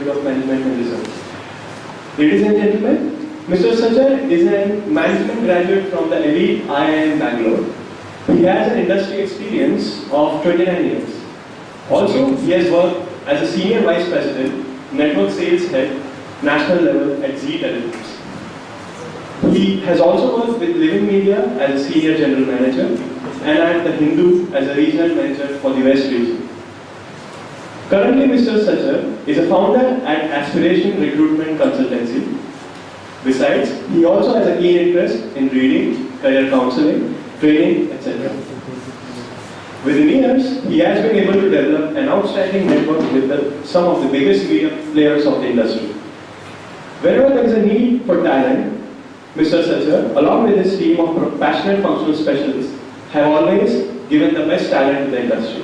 of Management and Research. Ladies and gentlemen, Mr. Sachar is a management graduate from the elite IIM Bangalore. He has an industry experience of 29 years. Also, he has worked as a Senior Vice President, Network Sales Head, National level at Z Televisions. He has also worked with Living Media as a Senior General Manager and at The Hindu as a Regional Manager for the West region. Currently, Mr. Sachar is a founder at Aspiration Recruitment Consultancy. Besides, he also has a keen interest in reading, career counseling, training, etc. Within years, he has been able to develop an outstanding network with some of the biggest media players of the industry. Wherever there is a need for talent, Mr. Sachar, along with his team of passionate functional specialists, have always given the best talent to the industry.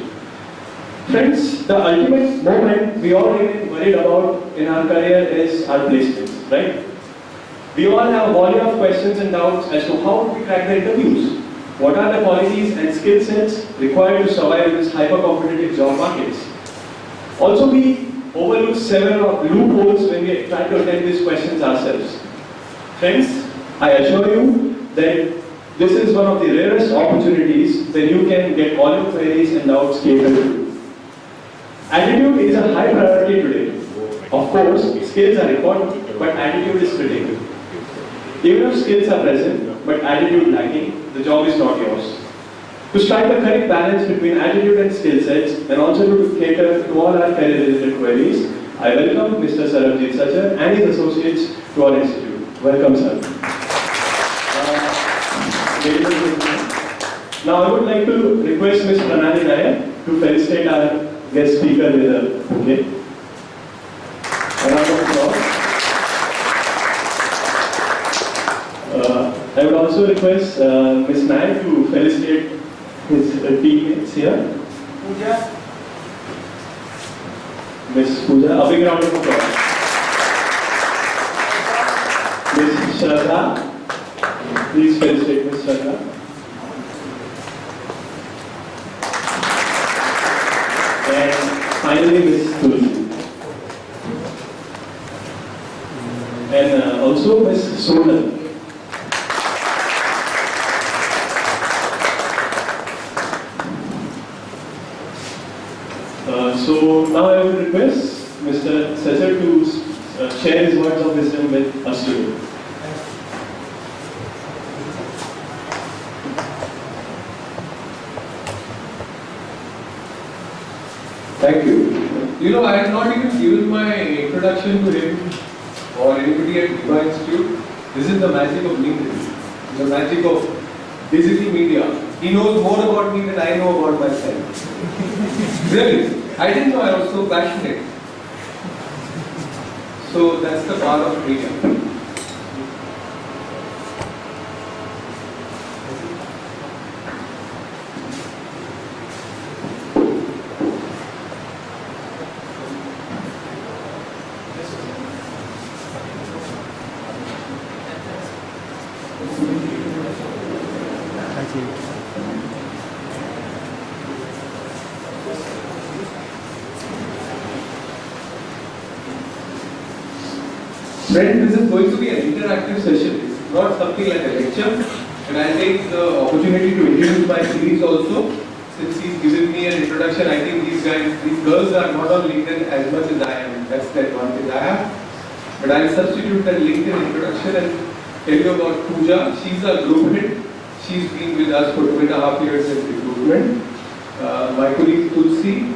Friends, the ultimate moment we all remain worried about in our career is our placements, right? We all have a volley of questions and doubts as to how we crack the interviews. What are the qualities and skill sets required to survive in this hyper-competitive job markets? Also, we overlook several loopholes when we try to attempt these questions ourselves. Friends, I assure you that this is one of the rarest opportunities where you can get all your queries and doubts catered to. Attitude is a high priority today. Of course, skills are important, but attitude is critical. Even if skills are present, but attitude lacking, the job is not yours. To strike a correct balance between attitude and skill sets, and also to cater to all our career-related queries, I welcome Mr. Sarabjit Sachar and his associates to our institute. Welcome, sir. Now I would like to request Ms. Pranali Nayak to felicitate our guest speaker with a bouquet. A round of applause. I would also request Ms. Nayak to felicitate his teammates here. Pooja. Ms. Pooja, a big round of applause. Ms. Shraddha. Please felicitate Ms. Shraddha. And finally, Ms. Tulsi. And also Ms. Sonal. So now I would request Mr. Sachar to share his words of wisdom with us today. Thank you. You know, I had not even given my introduction to him or anybody at Viva Institute. This is the magic of LinkedIn, the magic of digital media. He knows more about me than I know about myself. Really, I didn't know I was so passionate. So that's the power of media. Friends, this is going to be an interactive session. It's not something like a lecture. And I take the opportunity to introduce my colleagues also. Since he's given me an introduction, I think these girls are not on LinkedIn as much as I am. That's the advantage I have. But I'll substitute that LinkedIn introduction and tell you about Pooja. She's a group head. She's been with us for 2.5 years in recruitment. My colleague Tulsi,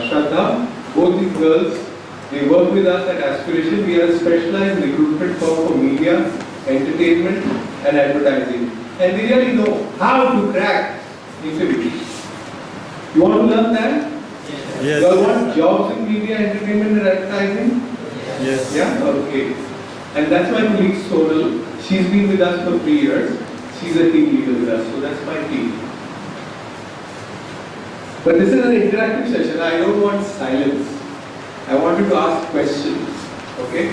Shraddha, both these girls, they work with us at Aspiration. We are a specialized recruitment firm for media, entertainment and advertising. And we really know how to crack interviews. You want to learn that? Yes. You all want jobs in media, entertainment and advertising? Yes. Yeah? Okay. And that's my colleague Sonal. She's been with us for 3 years. She's a team leader with us. So that's my team. But this is an interactive session. I don't want silence. I want you to ask questions, okay?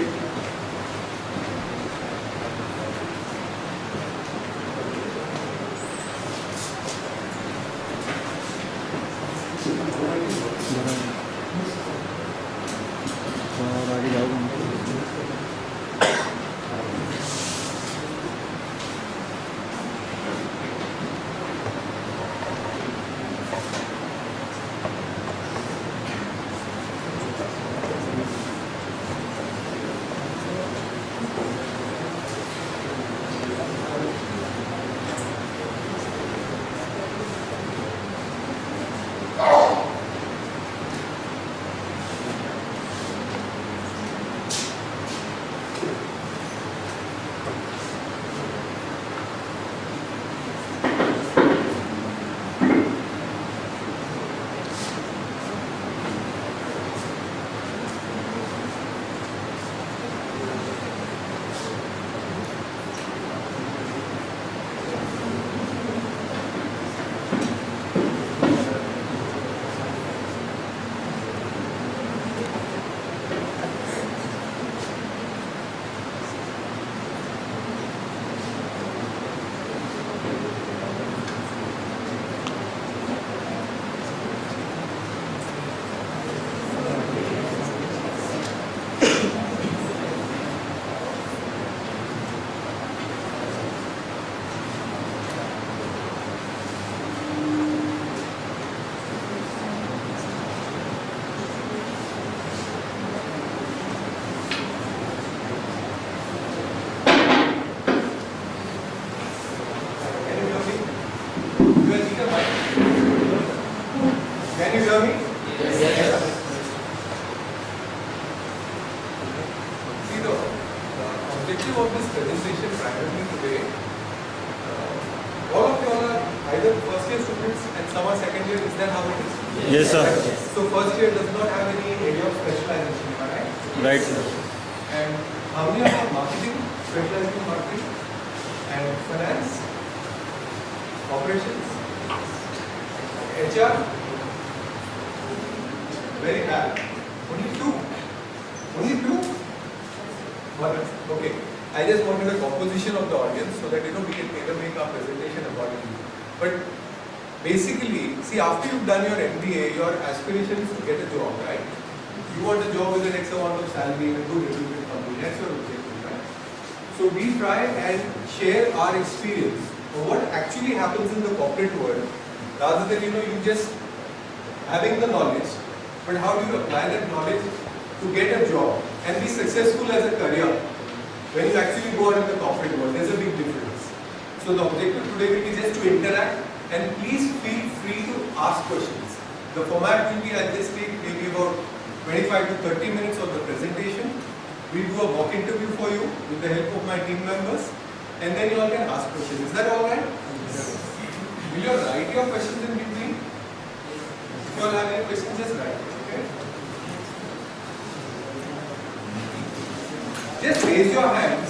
of this presentation primarily today, all of you all are either first year students and some are second year. Is that how it is? Yes, sir. So first year does not have any area of specialization, am I right? Right, sir. And how many of are marketing, specialized in marketing, and finance, operations, HR? Very bad. Only two. Only two? One. Okay. I just wanted a composition of the audience so that we can tailor make our presentation accordingly. But basically, see, after you've done your MBA, your aspiration is to get a job, right? You want a job with an X amount of salary and a good reputed company. That's your objective, right? So we try and share our experience of what actually happens in the corporate world, rather than you just having the knowledge, but how do you apply that knowledge to get a job and be successful as a career when you actually go out in the corporate world. There's a big difference. So the objective today will be just to interact, and please feel free to ask questions. The format will be, I'll just take maybe about 25 to 30 minutes of the presentation. We'll do a mock interview for you with the help of my team members, and then you all can ask questions. Is that alright? Yes. Will you write your questions in between? If you all have any questions, just write. Okay? Just raise your hands.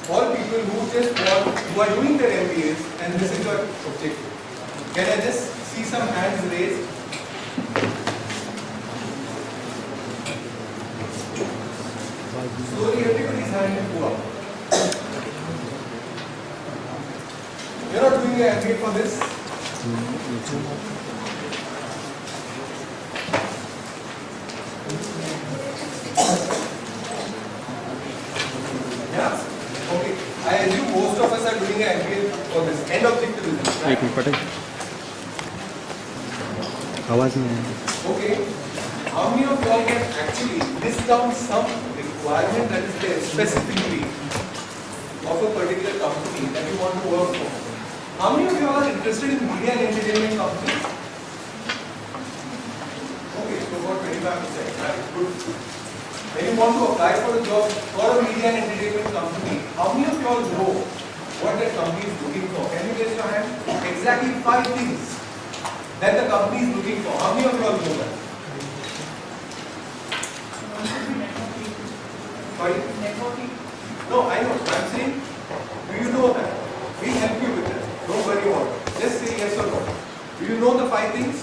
All people who are doing their MBAs and this is your objective. Can I just see some hands raised? Slowly everybody's hand will go up. You're not doing an MBA for this? Yeah? Okay. I assume most of us are doing an MBA for this. End objective is this, right? एक minute पटे आवाज नहीं है Okay. How many of you all can actually list down some requirement that is there specifically of a particular company that you want to work for? How many of you all are interested in media and entertainment companies? Okay, so about 25%. Right? Good. When you want to apply for a job for a media and entertainment company, how many of you all know what that company is looking for? Can you raise your hand? Exactly 5 things that the company is looking for. How many of you all know that? Sorry? No, I know. I'm saying, do you know that? We'll help you with that. Don't worry about it. Just say yes or no. Do you know the 5 things?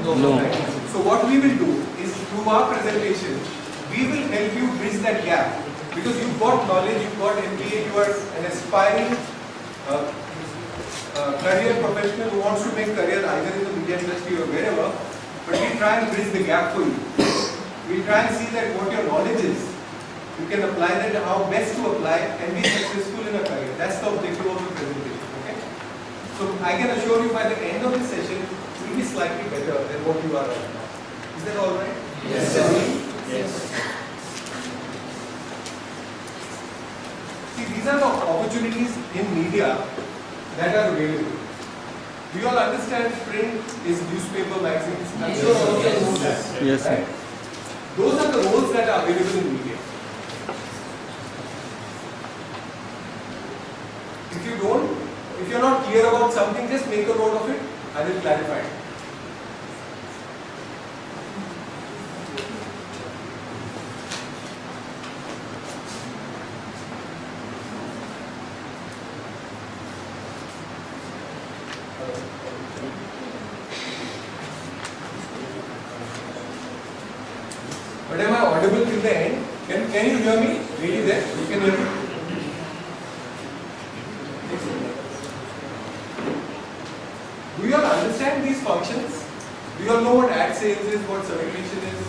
No. Right? So what we will do is, through our presentation, we will help you bridge that gap. Because you've got knowledge, you've got MBA, you are an aspiring career professional who wants to make career either in the media industry or wherever, but we try and bridge the gap for you. We try and see that what your knowledge is, you can apply that, how best to apply and be successful in a career. That's the objective of the presentation. Okay? So I can assure you by the end of the session, you will be slightly better than what you are right now. Is that alright? Yes. Yes. See, these are the opportunities in media that are available. Do you all understand print is newspaper, magazines? I'm sure all of you know that. Yes, sir. Right? Those are the roles that are available in media. If you're not clear about something, just make a note of it. I will clarify it. But am I audible till the end? Can you hear me? Really there? You can hear me? Do you all understand these functions? Do you all know what ad sales is, what circulation is?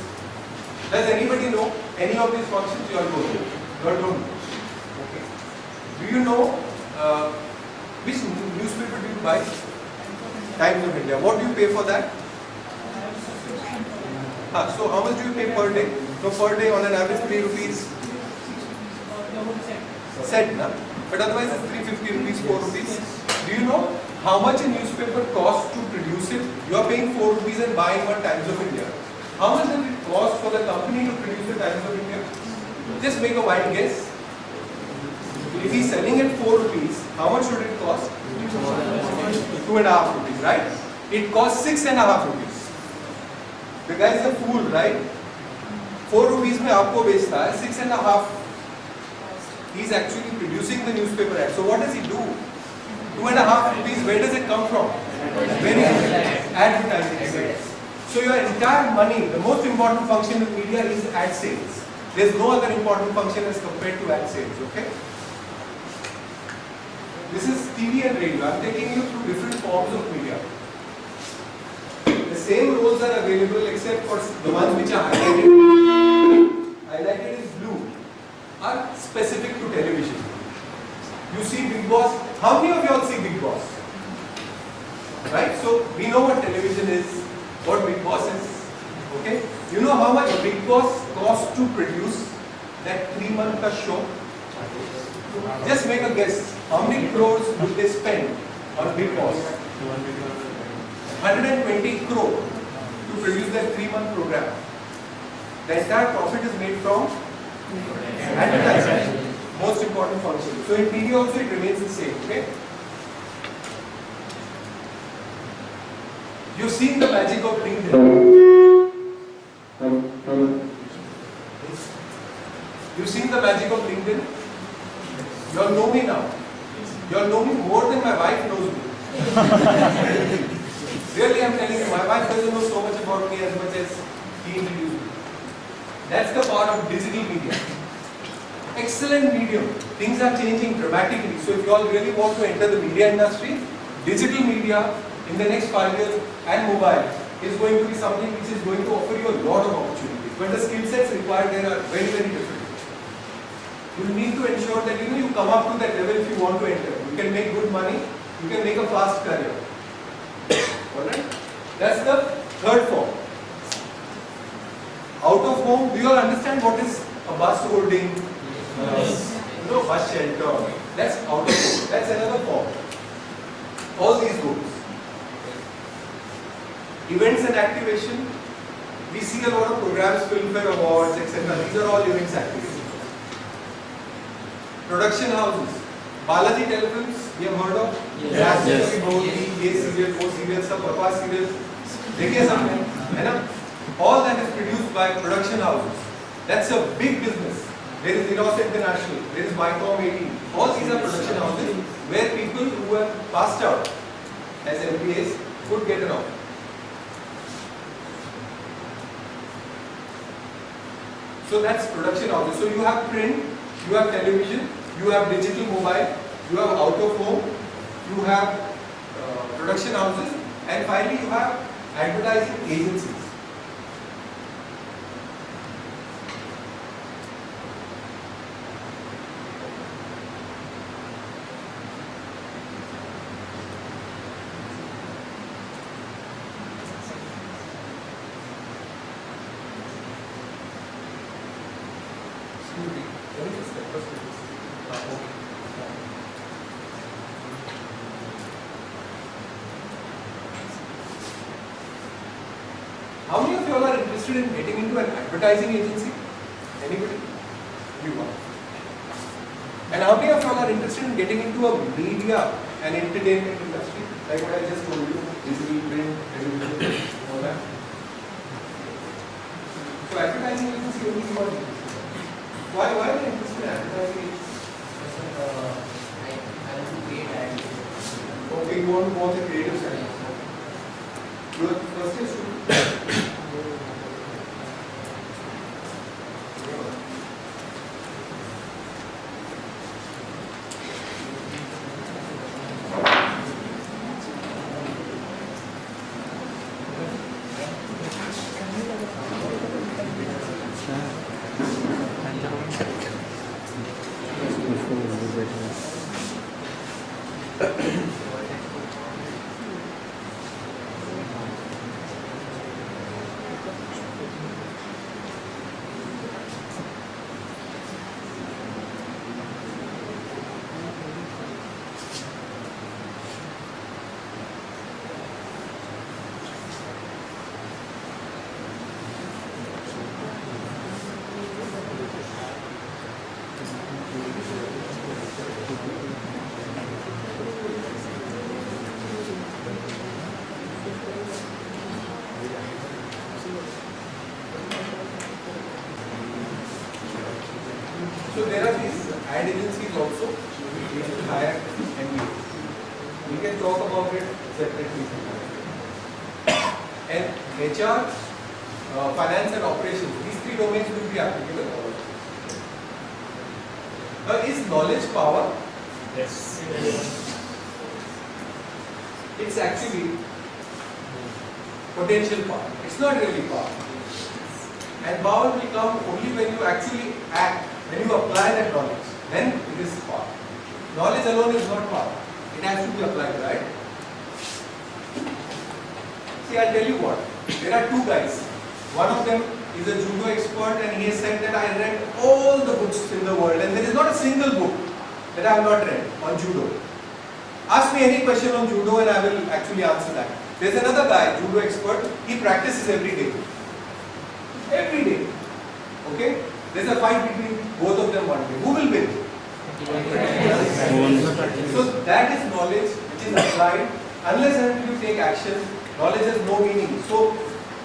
Does anybody know any of these functions? You all don't know. You all don't know. Okay. Do you know which newspaper do you buy? Times of India. What do you pay for that? So how much do you pay per day? So per day on an average 3 rupees set, na? But otherwise it's 350 rupees, 4 rupees. Do you know how much a newspaper costs to produce it? You are paying 4 rupees and buying one Times of India. How much does it cost for the company to produce the Times of India? Just make a wild guess. If he's selling at 4 rupees, how much should it cost? 2.5 rupees, right? It costs 6.5 rupees. The guy is a fool, right? 4 rupees में आपको बेचता है 6.5. He's actually producing the newspaper ad. So what does he do? 2.5 rupees. Where does it come from? Very advertising sales. So your entire money, the most important function in media is ad sales. There's no other important function as compared to ad sales. Okay? This is TV and radio. I'm taking you through different forms of media. The same roles are available except for the ones which are highlighted in blue are specific to television. You see Big Boss. How many of you all see Big Boss? Right? So we know what television is, what Big Boss is. Okay? You know how much Big Boss costs to produce that 3-month show? Just make a guess. How many crores would they spend on Big Boss? 120 crore to produce that 3-month program. The entire profit is made from advertising. Most important function. So in TV also it remains the same. Okay? You've seen the magic of LinkedIn. You've seen the magic of LinkedIn. You all know me now. You all know me more than my wife knows me. Really, I'm telling you, my wife doesn't know so much about me as much as he introduced me. That's the power of digital media. Excellent medium. Things are changing dramatically. So if you all really want to enter the media industry, digital media in the next 5 years and mobile is going to be something which is going to offer you a lot of opportunities. But the skill sets required there are very, very different. You need to ensure that you come up to that level if you want to enter. You can make good money, you can make a fast career. Alright? That's the third form. Out of home, do you all understand what is a bus holding? Yes. No, bus shelter. That's out of home. That's another form. All these goals. Events and activation. We see a lot of programs, Filmfare Awards, etc. These are all events activities. Production houses. Balaji Telefilms, you have heard of? Yes. ये serial, वो serial, सब बकवास serial. देखिए सामने, है ना? All that is produced by production houses. That's a big business. There is Eros International, there is Viacom 18. All these are production houses where people who have passed out as MBAs could get an offer. So that's production houses. So you have print, you have television, you have digital mobile, you have out of home, you have production houses, and finally you have advertising agencies. How many of you all are interested in getting into an advertising agency? Anybody? You are. And how many of you all are interested in getting into a media and entertainment industry? Like what I just told you, digital, print, television, all that. So advertising agency only you are interested. Why are you interested in advertising agency? I want to create ads. Okay, you want to go on the creative side. Your first year student. So there are these ad agencies also which will hire MBAs. We can talk about it separately. And HR, finance and operations, these three domains will be applicable. Now, is knowledge power? Yes. It's actually potential power. It's not really power. And power will come only when you actually act, when you apply that knowledge. Then it is power. Knowledge alone is not power. It has to be applied, right? See, I'll tell you what. There are two guys. One of them is a judo expert and he has said that I read all the books in the world and there is not a single book that I have not read on judo. Ask me any question on judo and I will actually answer that. There is another guy, judo expert, he practices every day. Every day. Okay? There is a fight between both of them one day. Who will win? So that is knowledge which is applied. Unless and until you take action, knowledge has no meaning. So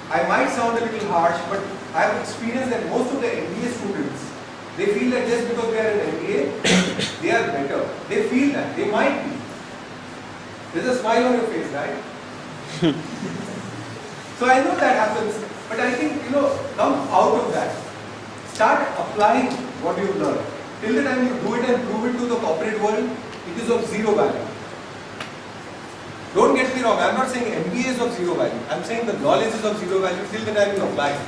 I might sound a little harsh, but I have experienced that most of the MBA students, they feel that just because they are an MBA, they are better. They feel that. They might be. There's a smile on your face, right? So I know that happens, but I think, come out of that. Start applying what you've learned. Till the time you do it and prove it to the corporate world, it is of zero value. Don't get me wrong, I'm not saying MBA is of zero value. I'm saying the knowledge is of zero value till the time you apply it.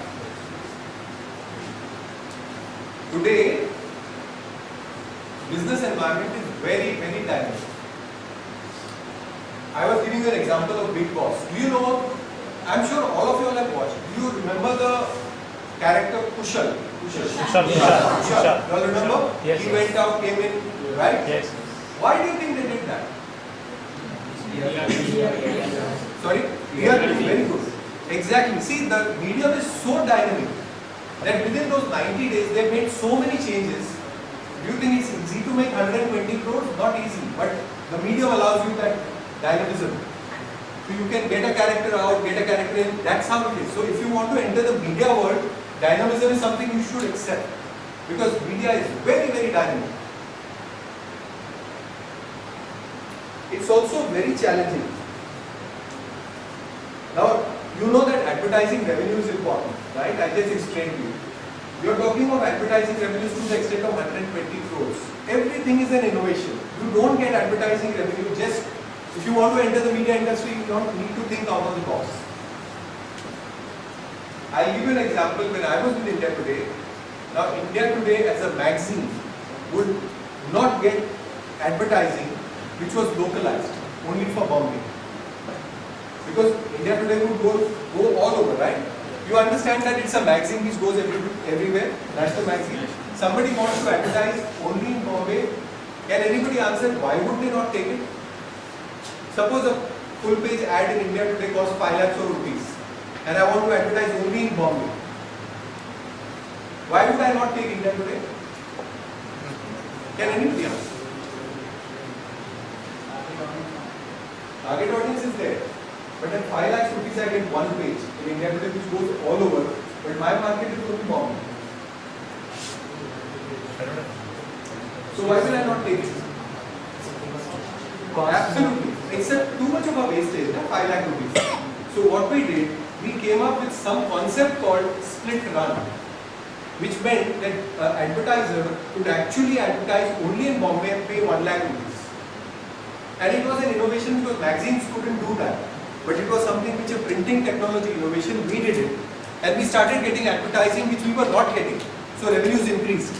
Today, business environment is very, very dynamic. I was giving you an example of Big Boss. Do you know, I'm sure all of you all have watched. Do you remember the character Kushal? Kushal. You all remember? Yes. He went out, came in, right? Yes. Why do you think they did that? Sorry? TRP, very good. Exactly. See, the medium is so dynamic that within those 90 days they made so many changes. Do you think it's easy to make 120 crores? Not easy. But the medium allows you that dynamism. So you can get a character out, get a character in. That's how it is. So if you want to enter the media world, dynamism is something you should accept. Because media is very, very dynamic. It's also very challenging. Now, you know that advertising revenue is important, right? I just explained to you. You are talking of advertising revenues to the extent of 120 crores. Everything is an innovation. You don't get advertising revenue just, if you want to enter the media industry, you don't need to think out of the box. I'll give you an example. When I was with India Today, now India Today as a magazine would not get advertising which was localized, only for Bombay. Because India Today would go all over, right? You understand that it's a magazine which goes everywhere, that's the magazine. Somebody wants to advertise only in Bombay, can anybody answer why would they not take it? Suppose a full page ad in India Today costs 5 lakhs of rupees and I want to advertise only in Bombay. Why would I not take India Today? Can anybody answer? Target audience is there. But at 5 lakhs rupees I get one page in India Today which goes all over, but my market is only Bombay. So why will I not take it? Absolutely. It's too much of a wastage, 5 lakh rupees. So what we did, we came up with some concept called split run, which meant that an advertiser could actually advertise only in Bombay and pay 1 lakh rupees. And it was an innovation because magazines couldn't do that. But it was something which a printing technology innovation, we did it. And we started getting advertising which we were not getting. So revenues increased.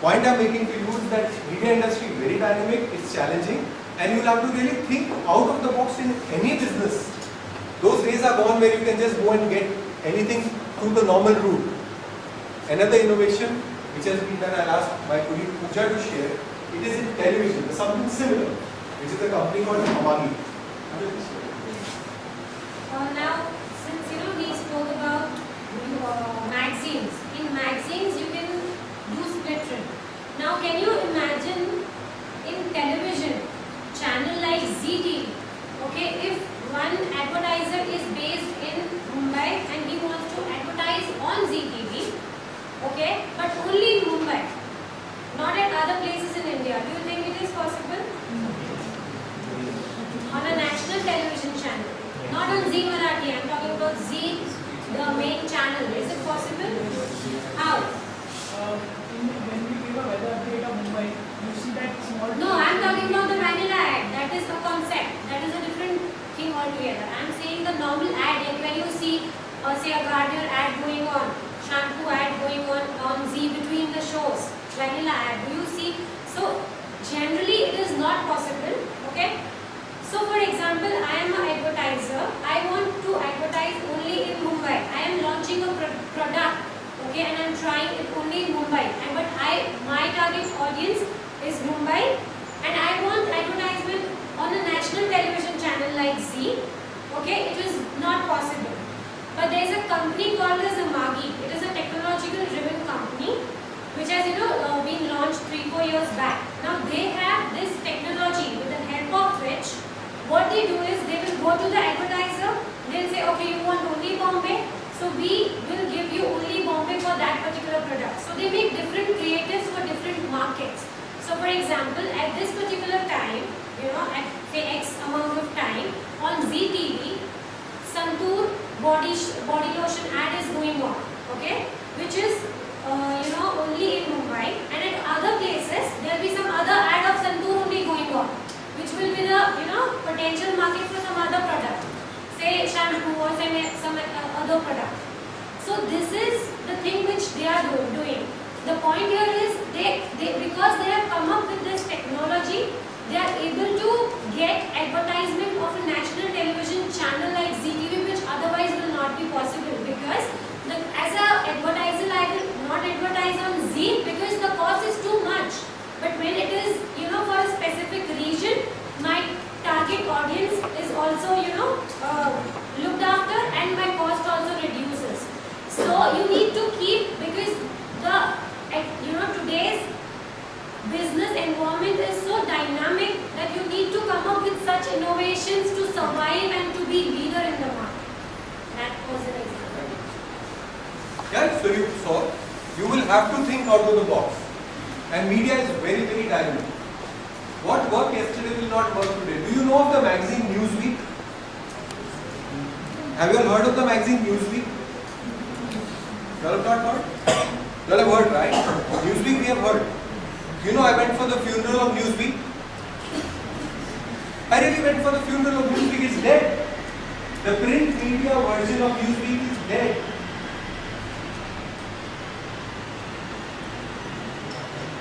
Point I'm making to you is that media industry is very dynamic, it's challenging, and you will have to really think out of the box in any business. Those days are gone where you can just go and get anything through the normal route. Another innovation which has been done, I'll ask my colleague Pooja to share, it is in television, something similar, which is a company called Amagi. Now, since we spoke about magazines, in magazines you can do split run. Now, can you imagine in television, channel like ZTV, okay, if one advertiser is based in Mumbai and he wants to advertise on ZTV, okay, but only in Mumbai, other places in India. Do you think it is possible? On a national television channel. Not on Zee Marathi, I'm talking about Zee, the main channel. Is it possible? How? When we give a weather update of Mumbai, you see that small. No, I'm talking about the vanilla ad. That is a concept. That is a different thing altogether. I'm saying the normal ad, like when you see, say a Garnier ad going on, shampoo ad going on Zee between the shows, vanilla ad. Do you see? So generally it is not possible. Okay. So for example, I am an advertiser. I want to advertise only in Mumbai. I am launching a product, okay, and I am trying it only in Mumbai. But my target audience is Mumbai, and I want advertisement on a national television channel like Zee. Okay, it is not possible. But there is a company called as Amagi. It is a technological driven company which has been launched 3-4 years back. Now they have this technology with the help of which what they do is they will go to the advertiser, they'll say, okay, you want only Bombay, so we will give you only Bombay for that particular product. So they make different creatives for different markets. So for example, at this particular time, at say X amount of time, on Zee TV, Santoor body lotion ad is going on, okay, which is only in Mumbai, and at other places there will be some other ad of Santoor only going on, which will be the potential market for some other product, say shampoo or some other product. So this is the thing which they are doing. The point here is they because they have come up with this technology, they are able to get advertisement of a national television channel like Zee TV, which otherwise will not be possible, because as a advertiser I will not advertise on Zee because the cost is too much. But when it is for a specific region, my target audience is also looked after and my cost also reduces. So you need to keep, because today's business environment is so dynamic that you need to come up with such innovations to survive and to be leader in the market. That was an example. Yeah, so you saw, you will have to think out of the box. And media is very, very dynamic. What worked yesterday will not work today. Do you know of the magazine Newsweek? Have you all heard of the magazine Newsweek? You all have not heard? You all have heard, right? Newsweek we have heard. I went for the funeral of Newsweek. I really went for the funeral of Newsweek. It's dead. The print media version of Newsweek is dead.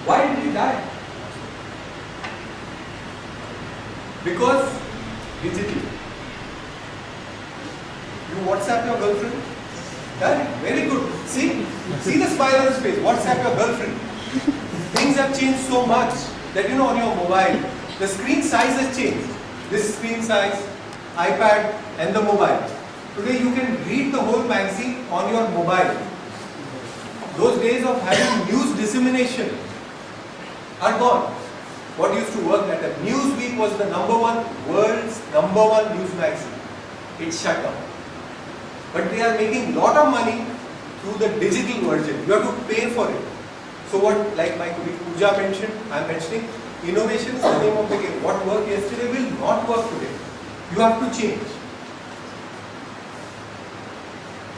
Why did he die? Because digital. You WhatsApp your girlfriend? Yeah, very good. See the smile on his face. WhatsApp your girlfriend. Things have changed so much that on your mobile, the screen size has changed. This screen size, iPad and the mobile. Today you can read the whole magazine on your mobile. Those days of having news dissemination are gone. What used to work at a Newsweek was the world's number one news magazine. It shut down. But they are making lot of money through the digital version. You have to pay for it. So what, like my colleague Pooja mentioned, I am mentioning, innovation is the name of the game. What worked yesterday will not work today. You have to change.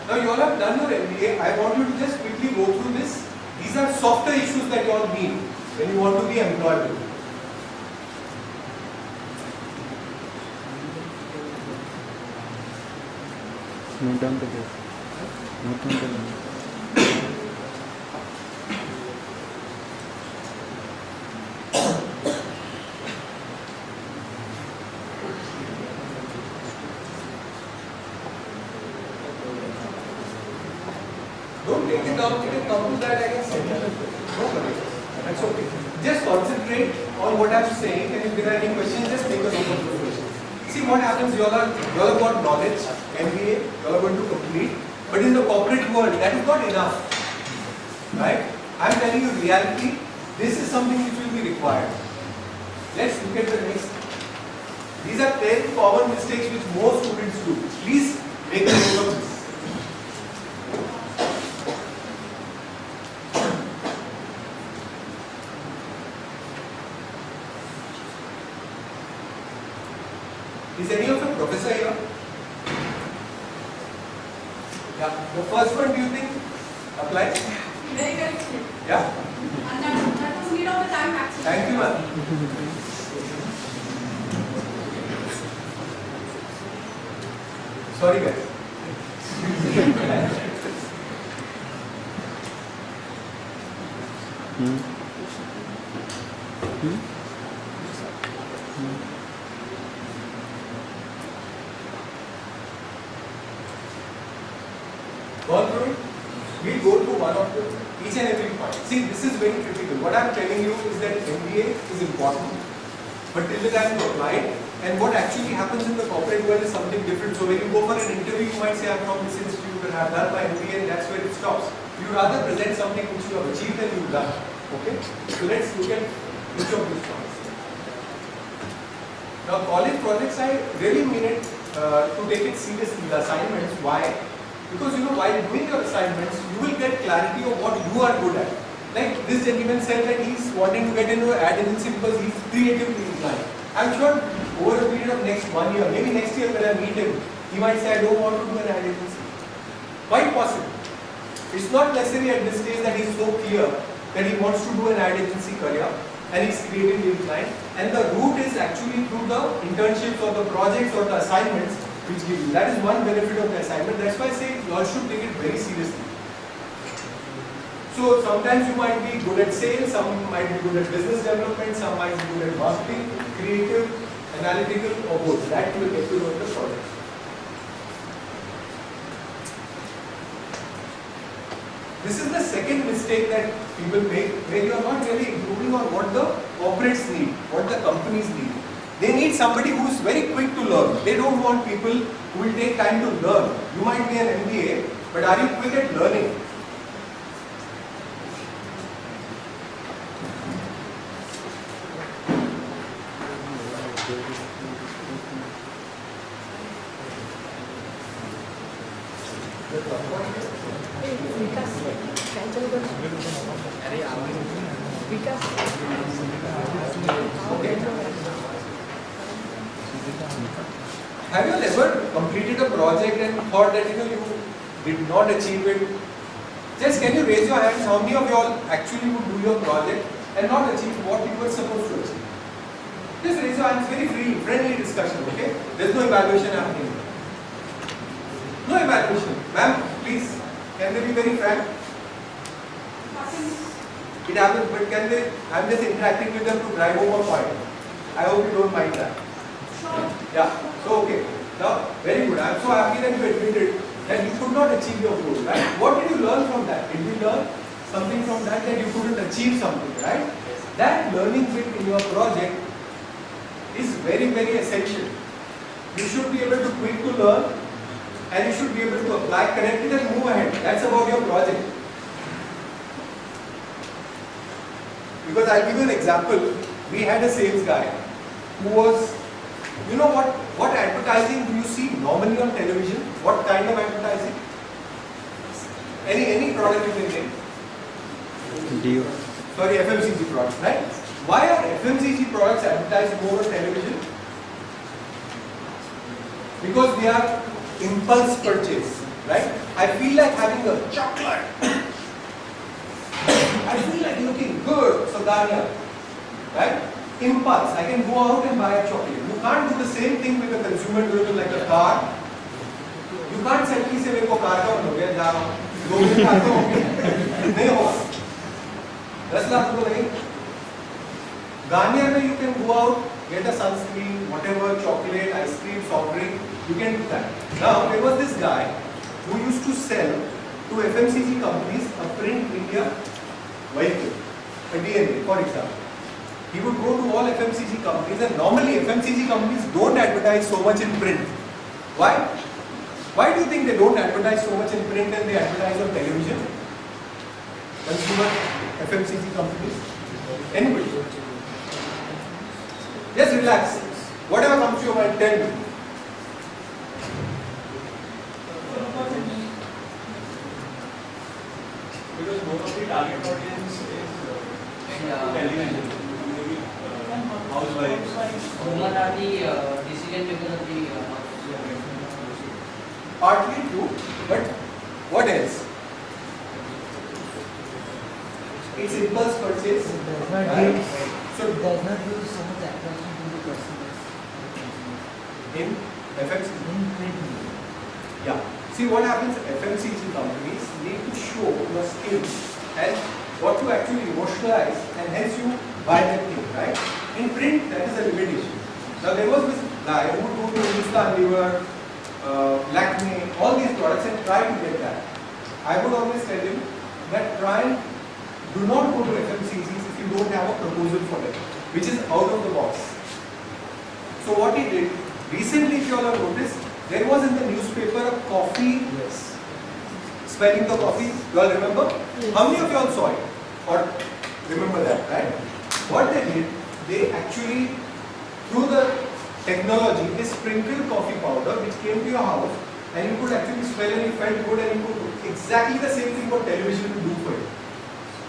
Now you all have done your MBA. I want you to just quickly go through this. These are softer issues that you all need when you want to be employable. Note down the book. Note down the book. Don't take it down, you can come to that, I can send it. No worries. That's okay. Just concentrate on what I'm saying, and if there are any questions, just make a note of those questions. See what happens, you all have got knowledge, MBA, you all are going to complete, but in the corporate world, that is not enough. Right? I'm telling you reality, this is something which will be required. Let's look at the next. These are 10 common mistakes which most students do. Please make a note of this. Is any of you professor here? Yeah. The first one, do you think applies? Very correct. Yeah. And that was need of the time actually. Thank you, ma'am. Sorry, guys. Gone through it? We'll go through one of the each and every point. See, this is very critical. What I'm telling you is that MBA is important, but till the time you apply it, and what actually happens in the corporate world is something different. So when you go for an interview, you might say, I'm from this institute and I've done my MBA, and that's where it stops. You rather present something which you have achieved and you've done. Okay? So let's look at each of these points. Now, college projects, I really mean it to take it seriously. The assignments, why? Because while doing your assignments, you will get clarity of what you are good at. Like this gentleman said that he's wanting to get into an ad agency because he's creatively inclined. I'm sure over a period of next 1 year, maybe next year when I meet him, he might say, I don't want to do an ad agency. Quite possible. It's not necessary at this stage that he's so clear that he wants to do an ad agency career and he's creatively inclined. And the route is actually through the internships or the projects or the assignments which give you. That is one benefit of the assignment. That's why I say you all should take it very seriously. So sometimes you might be good at sales, some might be good at business development, some might be good at marketing, creative, analytical, or both. That you will get to know in the project. This is the second mistake that people make, where you are not really improving on what the corporates need, what the companies need. They need somebody who is very quick to learn. They don't want people who will take time to learn. You might be an MBA, but are you quick at learning? Have you ever completed a project and thought that you did not achieve it? Just can you raise your hands? How many of you all actually would do your project and not achieve what you were supposed to achieve? Just raise your hands, very free, friendly discussion, okay? There's no evaluation happening. No evaluation. Ma'am, please, can they be very frank? It happens, but can they? I'm just interacting with them to drive home a point. I hope you don't mind that. Sure. Yeah. So okay. Now, very good. I'm so happy that you admitted that you could not achieve your goal, right? What did you learn from that? Did you learn something from that you couldn't achieve something, right? That learning bit in your project is very, very essential. You should be able to quick to learn and you should be able to apply, connect it and move ahead. That's about your project. Because I'll give you an example. We had a sales guy who was, you know what advertising do you see normally on television? What kind of advertising? Any product you can name? Dio. Sorry, FMCG products, right? Why are FMCG products advertised more on television? Because they are impulse purchase, right? I feel like having a chocolate. I feel like looking good, so Dania, right? Impulse. I can go out and buy a chocolate. You can't do the same thing with a consumer durable like a car. You can't suddenly say मेरे को car का हो गया जा 2 दिन car का हो गया नहीं होगा 10 लाख रुपए लगेंगे. Garnier में you can go out, get a sunscreen, whatever, chocolate, ice cream, soft drink, you can do that. Now there was this guy who used to sell to FMCG companies a print media vehicle, a DNA, for example. He would go to all FMCG companies, and normally FMCG companies don't advertise so much in print. Why? Why do you think they don't advertise so much in print and they advertise on television? Consumer FMCG companies? Anybody? Just relax. Whatever comes to your mind, tell me. Because most of the target audience is television, maybe housewives. Women are the incident because of the Partly true, but what else? It's impulse purchase. Right? So it does not give so much attraction to the customers. in FMCG. In print media. Yeah. See what happens, FMCG companies need to show your skills and what to actually emotionalize, and hence you buy that thing, right? In print, that is a limitation. Now there was this guy who would go to Hindustan Lever, Lakme, all these products and try to get that. I would always tell him that do not go to FMCGs if you don't have a proposal for them, which is out of the box. So what he did, recently if you all have noticed, there was in the newspaper a coffee, spelling the coffee, you all remember? Yes. How many of you all saw it? Or remember that, right? What they did, they actually, through the technology, they sprinkled coffee powder which came to your house and you could actually smell and you felt good and you could do exactly the same thing what television would do for you.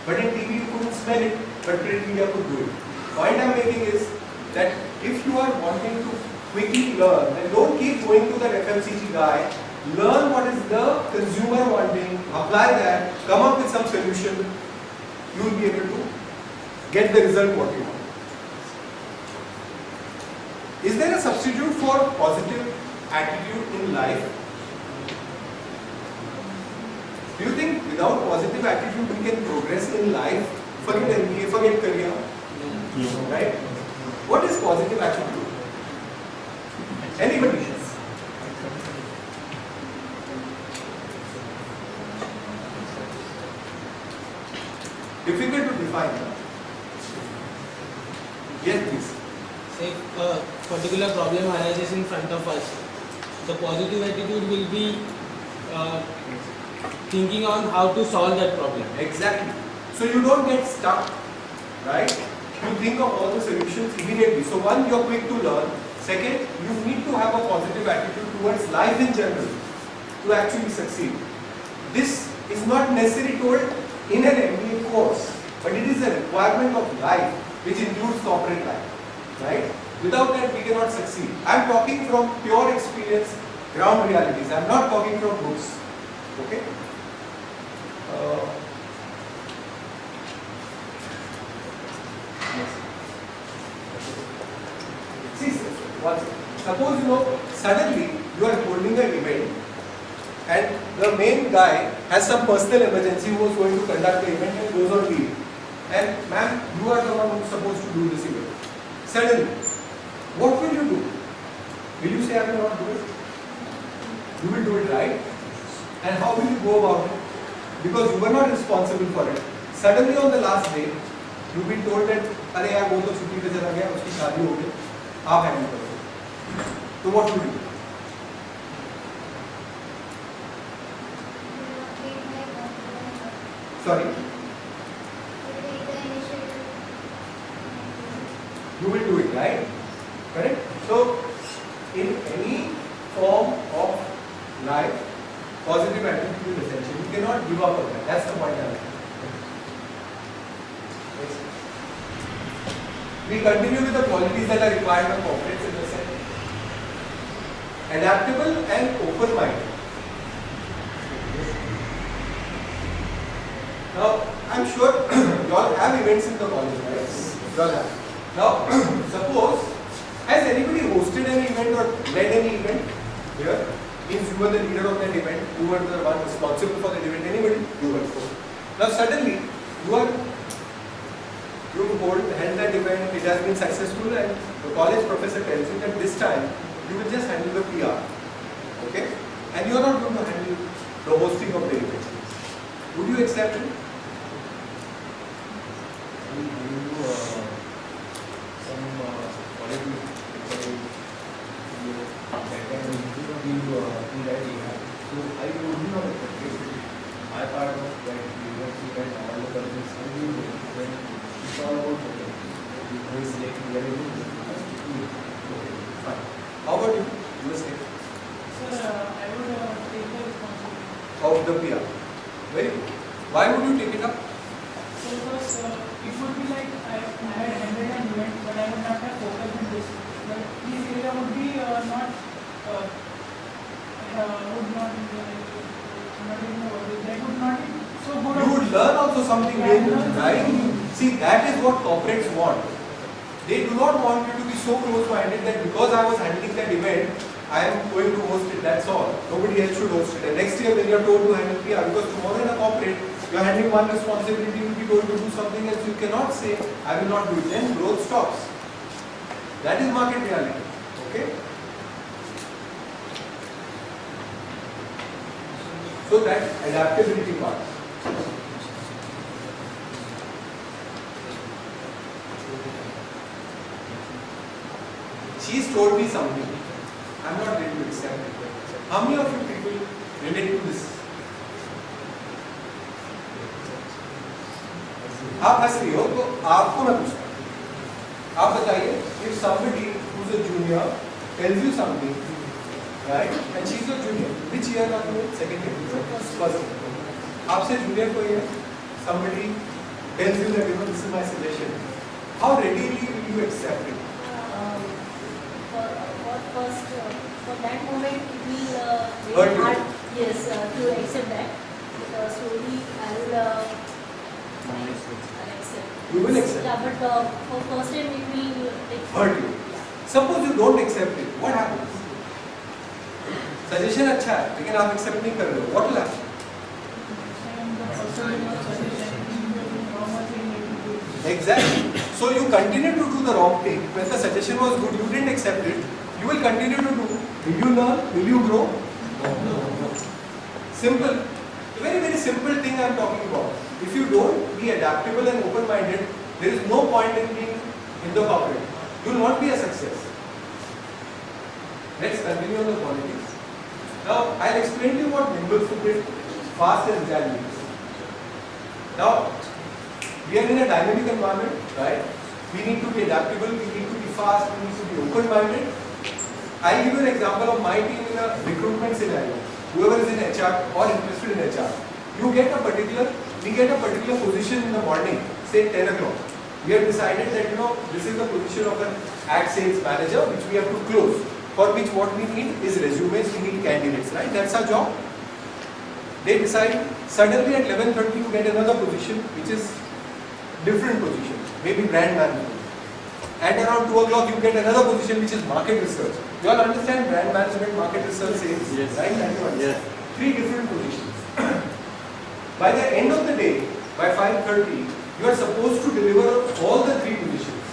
But in TV you couldn't smell it, but print media could do it. Point I'm making is that if you are wanting to quickly learn, then don't keep going to that FMCG guy. Learn what is the consumer wanting, apply that, come up with some solution. You will be able to get the result what you want. Is there a substitute for positive attitude in life? Do you think without positive attitude we can progress in life? Forget MBA, forget career. Right? What is positive attitude? Anybody? Difficult to define. Yes, please. Say a particular problem arises in front of us, the positive attitude will be thinking on how to solve that problem. Exactly. So you don't get stuck, right? You think of all the solutions immediately. So one, you're quick to learn. Second, you need to have a positive attitude towards life in general to actually succeed. This is not necessarily told in an MBA course, but it is a requirement of life which includes corporate life, right? Without that we cannot succeed. I am talking from pure experience, ground realities. I am not talking from books. Okay? See, suppose suddenly you are holding an event and the main guy has some personal emergency who was going to conduct the event and goes on leave. And ma'am, you are the one who is supposed to do this event. Suddenly, what will you do? Will you say I will not do it? You will do it, right? And how will you go about it? Because you were not responsible for it. Suddenly on the last day, you've been told that, अरे यार वो तो छुट्टी पे चला गया, उसकी शादी हो गई, आप हैंडल करो. So what will you do? Sorry? You will do it, right? Correct? So, in any form of life, positive attitude is essential. You cannot give up on that. That's the point I'm making. Yes. We continue with the qualities that are required by corporates in the set. Adaptable and open-minded. Now, I'm sure you all have events in the college, right? You all have. Now, suppose, has anybody hosted an event or led any event here? Means you were the leader of that event, you were the one responsible for that event. Anybody? You were. Now, suddenly, you held that event, it has been successful, and the college professor tells you that this time you will just handle the PR. Okay? And you are not going to handle the hosting of the event. Would you accept it? So I told you not my part of that university and all the persons when it's all about who is selecting very good. Fine. How about you? You were saying? Sir, I would take the responsibility. Of the PR. Very good. Why would you take it up? So because it would be like I had handled an event, but I would not have focused on this. but this area would be not would not even know what it- that would not be so good. You would learn also something new, right? See, that is what corporates want. They do not want you to be so close-minded that because I was handling that event, I am going to host it, that's all. Nobody else should host it. And next year when you are told to handle PR, because tomorrow in a corporate, you are handling one responsibility, you will be told to do something else, you cannot say, I will not do it. Then growth stops. That is market reality. Okay? So that adaptability part. She's told me something. I'm not ready to accept it. How many of you people relate to this? आप हंस रही हो तो आपको मैं पूछता हूँ आप बताइए if somebody who's a junior tells you something right and she's a junior which year are you in? Second year first year आपसे junior कोई है somebody tells you that you know this is my suggestion how readily will you accept it? For that moment it will Hurt very you. hard, yes, to accept that. But slowly I will accept. You will accept. Yeah, but for first time it will take Hurt you. Suppose you don't accept it, what happens? Suggestion अच्छा है, लेकिन आप accept नहीं कर रहे हो. What will happen? And the person will not suggest anything, you will do wrong thing, you will do it. Exactly. So you continue to do the wrong thing. When the suggestion was good, you didn't accept it. You will continue to do. Will you learn? Will you grow? No. Simple. A very, very simple thing I am talking about. If you don't be adaptable and open-minded, there is no point in being in the corporate. You will not be a success. Let's continue on the qualities. Now, I'll explain to you what nimble-footed, fast and agile means. Now, we are in a dynamic environment, right? We need to be adaptable, we need to be fast, we need to be open-minded. I'll give you an example of my team in a recruitment scenario. Whoever is in HR or interested in HR, we get a particular position in the morning, say 10 o'clock. We have decided that this is the position of an ad sales manager which we have to close. For which what we need is resumes, we need candidates, right? That's our job. They decide suddenly at 11:30 you get another position which is different position, maybe brand management. At around 2 o'clock you get another position which is market research. You all understand brand management, market research, sales, Yes. right? Everyone. Yes. 3 different positions. By the end of the day, by 5:30, you are supposed to deliver all the 3 positions.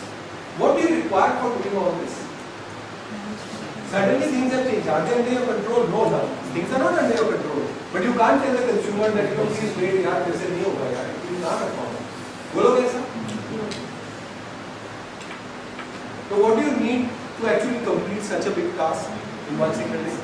What do you require for doing all this? Suddenly things have changed. Are they under your control? No. Things are not under your control. But you can't tell the consumer that please wait, yaar, kaise nahi hoga yaar. You can't कर पाओगे. बोलोगे ऐसा? So what do you need to actually complete such a big task in one single day?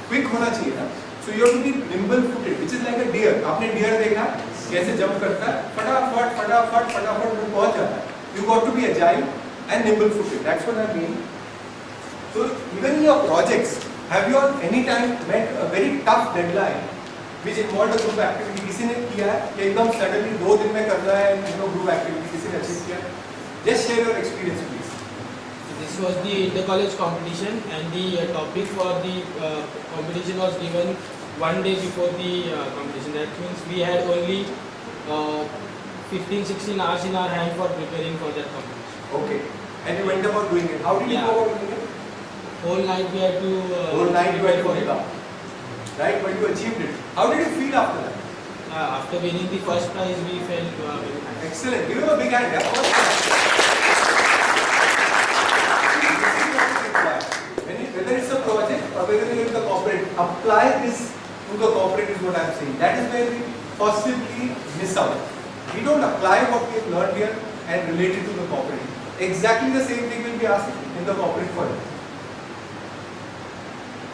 Quick होना चाहिए ना. So you have to be nimble-footed, which is like a deer. आपने deer देखा? कैसे jump करता है? फटाफट वो पहुंच जाता है. You got to be agile and nimble-footed. That's what I mean. So even in your projects, have you all any time met a very tough deadline which involved a group activity? किसी ने किया है कि एकदम suddenly 2 दिन में करना है group activity किसी ने achieve किया? Just share your experience, please. This was the inter-college competition, and the topic for the competition was given 1 day before the competition. That means we had only 15-16 hours in our hand for preparing for that competition. Okay. And you went about doing it. How did you Yeah. go about doing it? Whole night we had to Whole night you had to prepare wake for up. Right? But you achieved it. How did you feel after that? After winning the first prize, we felt very happy. Excellent. Give him a big hand. Yeah? Whether it's a project or whether you're in the corporate, apply this to the corporate is what I'm saying. That is where we possibly miss out. We don't apply what we have learned here and relate it to the corporate. Exactly the same thing will be asked in the corporate world.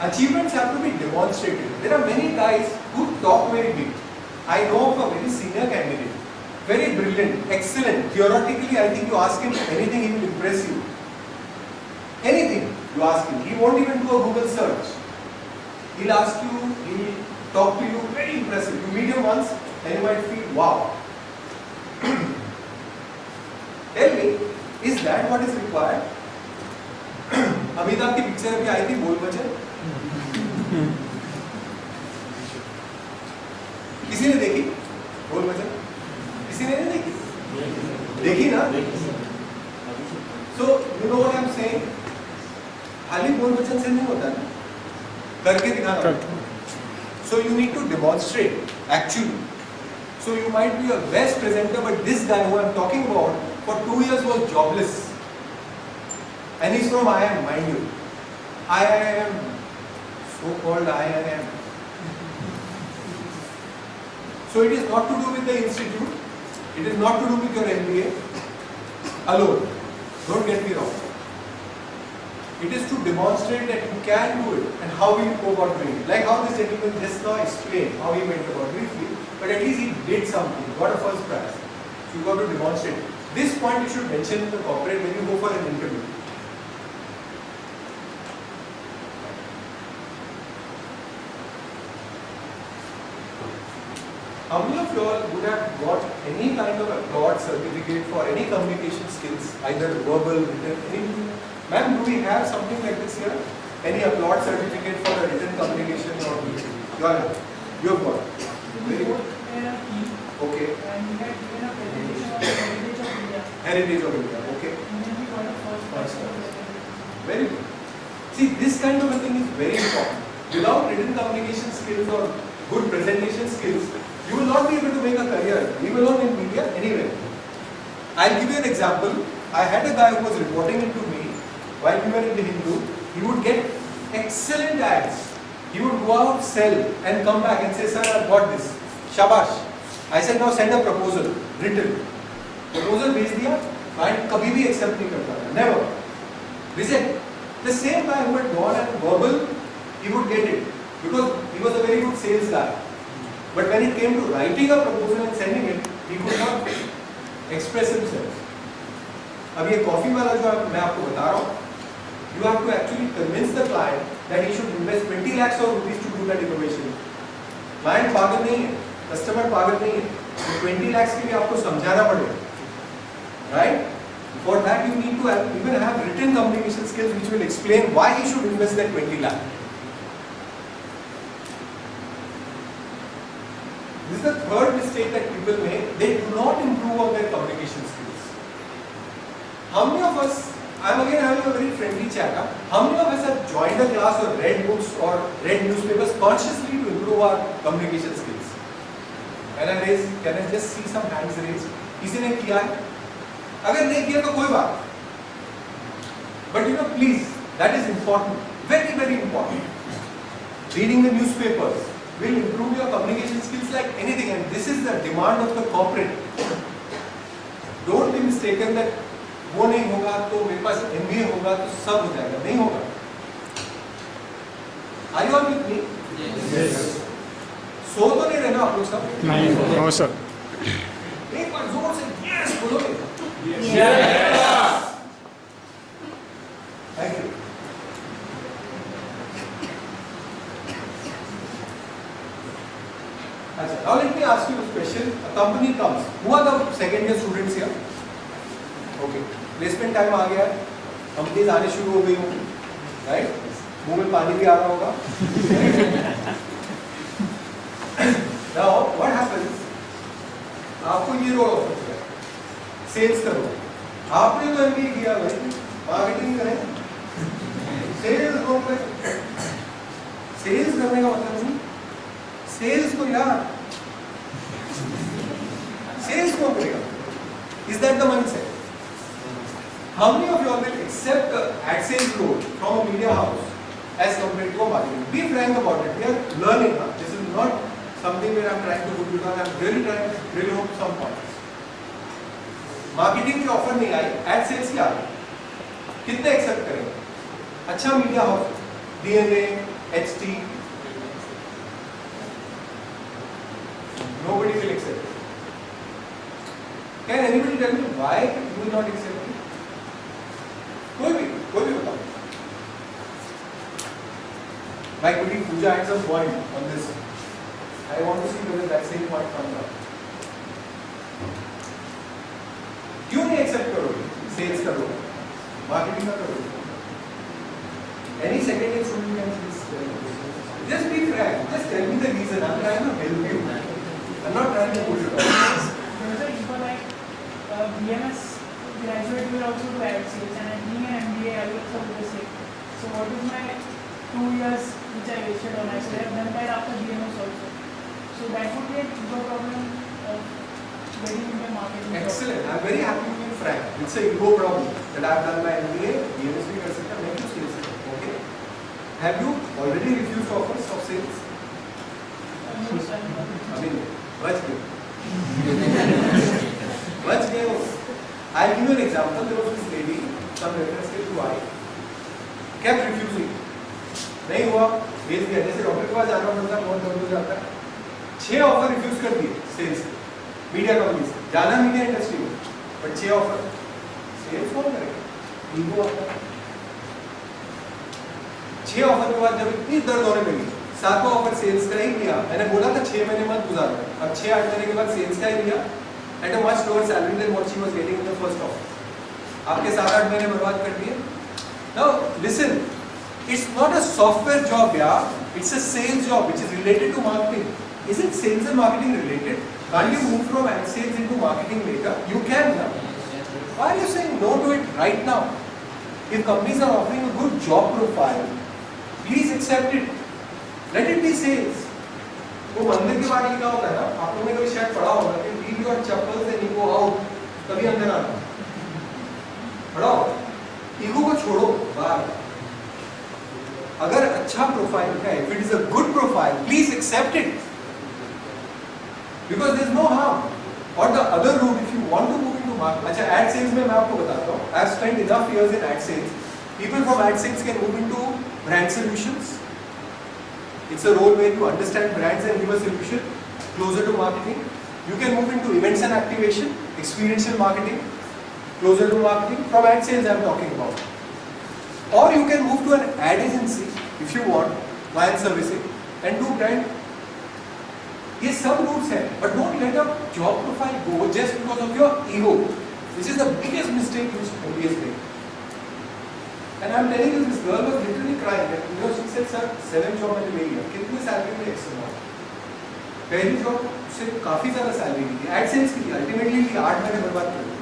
Achievements have to be demonstrated. There are many guys who talk very big. I know of a very senior candidate, very brilliant, excellent. Theoretically, I think you ask him anything, he will impress you. Anything you ask him, he won't even do a Google search. He'll ask you, he'll talk to you, very impressive. You meet him once and you might feel, wow. Tell me, is that what is required. Amitabh की picture अभी आई थी बोल बचन, किसी ने देखी बोल बचन? किसी ने नहीं देखी? देखी ना? So you know what I'm saying? खाली बोल बचन से नहीं होता ना, करके दिखाना. So you need to demonstrate actually. So you might be a best presenter, but this guy who I'm talking about for 2 years was jobless, and he's from IIM, mind you. IIM, so-called IIM. So it is not to do with the institute. It is not to do with your MBA alone. Don't get me wrong. It is to demonstrate that you can do it, and how will you go about doing it. Like how this gentleman just now explained how he went about briefly, but at least he did something, got a first prize. So you got to demonstrate it. This point you should mention in the corporate when you go for an interview. How many of you all would have got any kind of applaud certificate for any communication skills, either verbal, written, anything? Ma'am, do we have something like this here? Any applaud certificate for a written communication or you have got? Very good. Okay. And we had given a presentation on the heritage of India. Heritage of India, okay. And then we got a first prize. Very good. See, this kind of a thing is very important. Without written communication skills or good presentation skills, you will not be able to make a career, leave alone in media, anywhere. I'll give you an example. I had a guy who was reporting into me while we were in the Hindu. He would get excellent ads. He would go out, sell, and come back and say, sir, I've got this. Shabash. I said, now send a proposal, written. Proposal भेज दिया, client कभी भी accept नहीं करता था, never. Reject. The same guy who had gone and verbal, he would get it because he was a very good sales guy. But when it came to writing a proposal and sending it, he could not express himself. अब ये coffee वाला जो मैं आपको बता रहा हूँ, you have to actually convince the client that he should invest 20 lakhs of rupees to do that innovation. Client पागल नहीं है, customer पागल नहीं है, तो 20 lakhs के लिए आपको समझाना पड़ेगा, right? For that you need to even have written communication skills which will explain why he should invest that 20 lakh. This is the third mistake that people make. They do not improve on their communication skills. How many of us, I am again having a very friendly chat, how many of us have joined a class or read books or read newspapers consciously to improve our communication skills? Can I just see some hands raised? किसी ने किया है? अगर नहीं किया तो कोई बात. But you know, please, that is important, very very important. Reading the newspapers will improve your communication skills like anything, and this is the demand of the corporate. Don't be mistaken that वो नहीं होगा तो मेरे पास MBA होगा तो सब हो जाएगा, नहीं होगा. Are you all with me? Yes. सो तो नहीं रहना आप लोग सब? नहीं, नो सर. एक बार जोर से यस बोलोगे? Yes. Thank you. Now let me ask you this question. A company comes. Who are the second year students here? Okay. Placement time आ गया है. Companies आने शुरू हो गई होंगी. Right? मुंह में पानी भी आ रहा होगा. Now what happens? आपको ये रोल ऑफर किया. सेल्स करो. आपने तो MBA किया भाई. मार्केटिंग करें. सेल्स रोल पे. सेल्स करने का मतलब नहीं. सेल्स तो यार. Sales कौन करेगा? Is that the mindset? How many of you all will accept an ad sales role from a media house as compared to a marketing? Be frank about it. We are learning. This is not something where I'm trying to put because I'm really trying to drill home some points. Marketing की offer नहीं आई, ad sales की आ गई. कितने accept करेंगे? अच्छा media house, DNA, HT. Nobody will accept it. Can anybody tell me why you will not accept it? कोई भी बताओ. My colleague Pooja had some point on this. I want to see whether that same point comes up. क्यों नहीं accept करोगे? Sales करोगे. Marketing का करो. Any second year student can just be frank. Just tell me the reason. I'm trying to help you. I'm not trying to push it off. There's a people like BMS graduate will also do ad sales, and being an MBA, I will also do the same. So what is my 2 years which I wasted on? I should have done that after BMS also. So that would be a ego problem of getting into marketing. Excellent. I'm very happy to be frank. It's a ego problem that I've done my MBA, BMS भी कर सकता, मैं क्यों sales करूँ? Okay. Have you already refused offers of sales? No, sir, no. I mean, बच गए. बच गए हो. I'll give you an example. There was this lady, some reference to I, kept refusing. नहीं हुआ, भेज दिया. जैसे डॉक्टर के पास जाना पड़ता है, बहुत दर्द हो जाता है. 6 ऑफर रिफ्यूज कर दिए सेल्स मीडिया कंपनी से. जाना मीडिया इंडस्ट्री में, बट 6 ऑफर सेल्स कौन करेगा? ईगो आता है. 6 ऑफर के बाद जब इतनी दर्द होने लगी, 7वां ऑफर सेल्स का ही लिया. मैंने बोला था 6 महीने मत गुजारो. अब 6-8 महीने के बाद सेल्स का ही लिया. At a much lower salary than what she was getting in the first offer. आपके 7-8 महीने बर्बाद कर दिए. Now listen, it's not a software job, yeah. It's a sales job which is related to marketing. Isn't sales and marketing related? Can't you move from ad sales into marketing later? You can, no? Why are you saying no to it right now? If companies are offering a good job profile, please accept it. Let it be sales. वो मंदिर के बाहर लिखा होता है ना, आप लोगों ने कभी शायद पढ़ा होगा कि leave your chappals and you go out, तभी अंदर आना. पढ़ा होगा. ईगो को छोड़ो बाहर. अगर अच्छा प्रोफाइल है, if it is a good profile, please accept it. Because there is no harm. Or the other route, if you want to move into marketing, अच्छा ad sales में मैं आपको बताता हूँ. I have spent enough years in ad sales. People from ad sales can move into brand solutions. It's a role where you understand brands and give a solution closer to marketing. You can move into events and activation, experiential marketing, closer to marketing. From ad sales I'm talking about. Or you can move to an ad agency if you want, client servicing, and do brand. ये सब routes हैं, but don't let a job profile go just because of your ego, which is the biggest mistake which MBAs make. And I'm telling you, this girl was literally crying. You know, she said, "Sir, 7 job मैंने ले लिया, कितने salary में extra? पहली job से काफी ज़्यादा salary ली थी, ad sales की थी, ultimately ली 8 महीने बर्बाद कर दिए.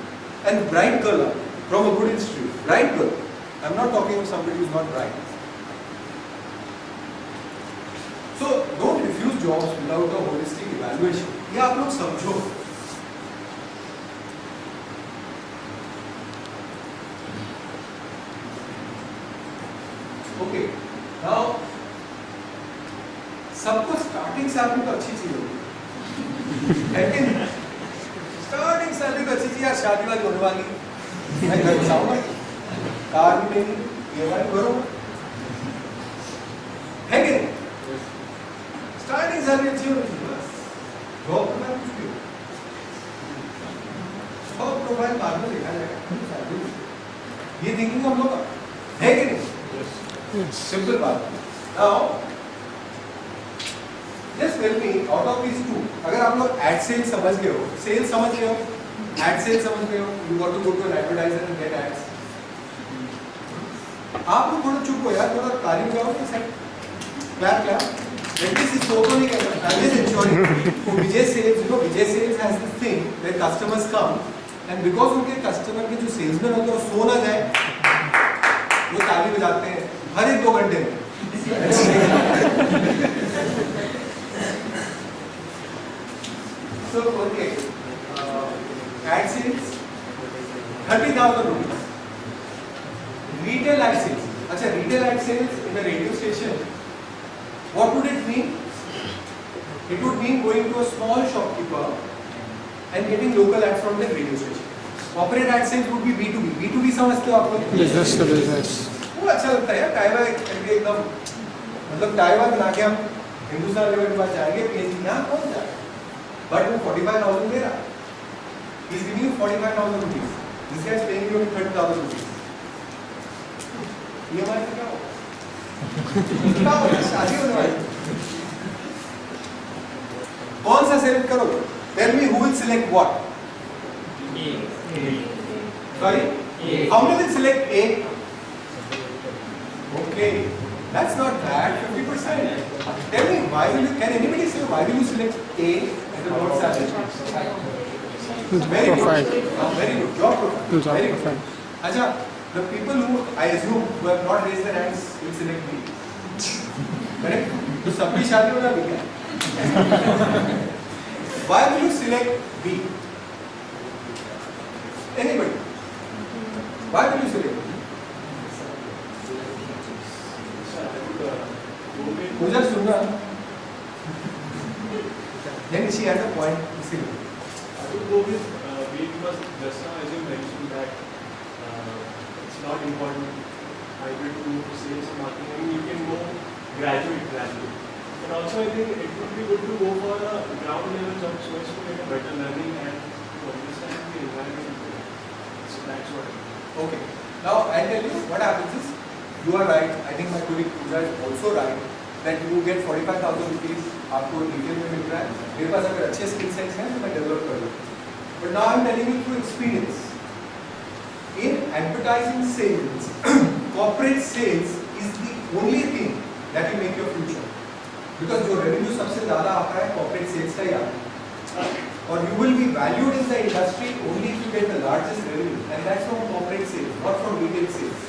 And bright girl from a good institute, bright girl. I'm not talking of somebody who's not bright. So don't refuse jobs without a holistic evaluation. ये आप लोग समझो. Okay. Now सबको स्टार्टिंग सैलरी तो अच्छी चीज होगी, है कि नहीं? स्टार्टिंग सैलरी तो अच्छी चीज. यार शादी वाली होने वाली, मैं घर बसाऊंगा, कार भी लेंगे, EMI भरो, है कि नहीं? स्टार्टिंग सैलरी अच्छी होनी चाहिए बस. जॉब तो मैं कुछ भी हूँ, जॉब प्रोफाइल बाद में देखा जाएगा. ये थिंकिंग हम लोग है कि नहीं? सिंपल बात. Now just tell me, out of these two, अगर आप लोग एड सेल समझ गए हो, सेल समझ गए हो, एड सेल समझ गए हो, you got to go to an advertiser and get ads. आप लोग थोड़ा चुप हो यार, थोड़ा तारीफ गाओ कि सर क्लैप क्लैप. एटलीस्ट इस तो नहीं कर सकता. I am ensuring Vijay sales, you know, Vijay sales has this thing where customers come and because उनके कस्टमर के जो सेल्समैन होते हैं वो सो ना जाए, वो ताली बजाते हैं हर 1-2 घंटे में. So okay, ad sales 30,000 rupees. Retail ad sales. अच्छा, retail ad sales in a radio station. What would it mean? It would mean going to a small shopkeeper and getting local ads from the radio station. Corporate ad sales would be B2B. B2B समझते हो आप लोग? Business to business. वो अच्छा लगता है यार. टाइवा करके एकदम, मतलब टाइवा बना के हम हिंदुस्तान लेवल के पास जाएंगे, PNG यहाँ कौन जाएगा? But वो 45,000 दे रहा. He's giving you 45,000 rupees. This guy is paying you 30,000 rupees. EMI से क्या होगा? क्या होगा? शादी होने वाली. कौन सा select करोगे? Tell me who will select what? Sorry? A. How many will select A? Okay, that's not bad, 50%. Tell me, why will you, can anybody say why will you select A as the lowest salary? Very Profile. good. Very good. Your profile. Tools of Very good. profile. Acha, the people who I assume who have not raised their hands will select B. Correct? So सबकी शादी होना भी क्या? Why will you select B? Anybody? Why will you select B? मुझे सुनना. Then she had a point. I would go with B because just now as you mentioned that it's not important either to move to sales or marketing. I mean, you can go graduate. But also I think it would be good to go for a ground level job so as to get a better learning and to understand the environment. So that's what I think. Okay. Now I'll tell you what happens is, you are right. I think my colleague Pooja is also right that you get 45,000 rupees आपको detail में मिल रहा है. मेरे पास अगर अच्छे skill sets हैं तो मैं डेवलप कर लूँ. But now I'm telling you through experience. In advertising sales, corporate sales is the only thing that will make your future. Because जो revenue सबसे ज़्यादा आता है corporate sales का ही आता है. Or you will be valued in the industry only if you get the largest revenue, and that's from corporate sales, not from retail sales.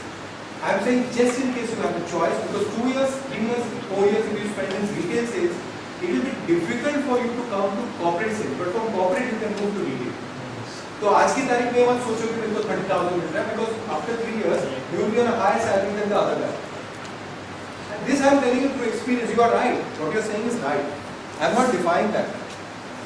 I'm saying just in case you have a choice, because 2 years, 3 years, 4 years if you spend in retail sales, it will be difficult for you to come to corporate sales. But from corporate you can move to retail. तो आज की तारीख में मत सोचो कि मेरे को 30,000 मिल रहा है, because after 3 years you will be on a higher salary than the other guy. And this I am telling you through experience. You are right. What you are saying is right. I am not defying that.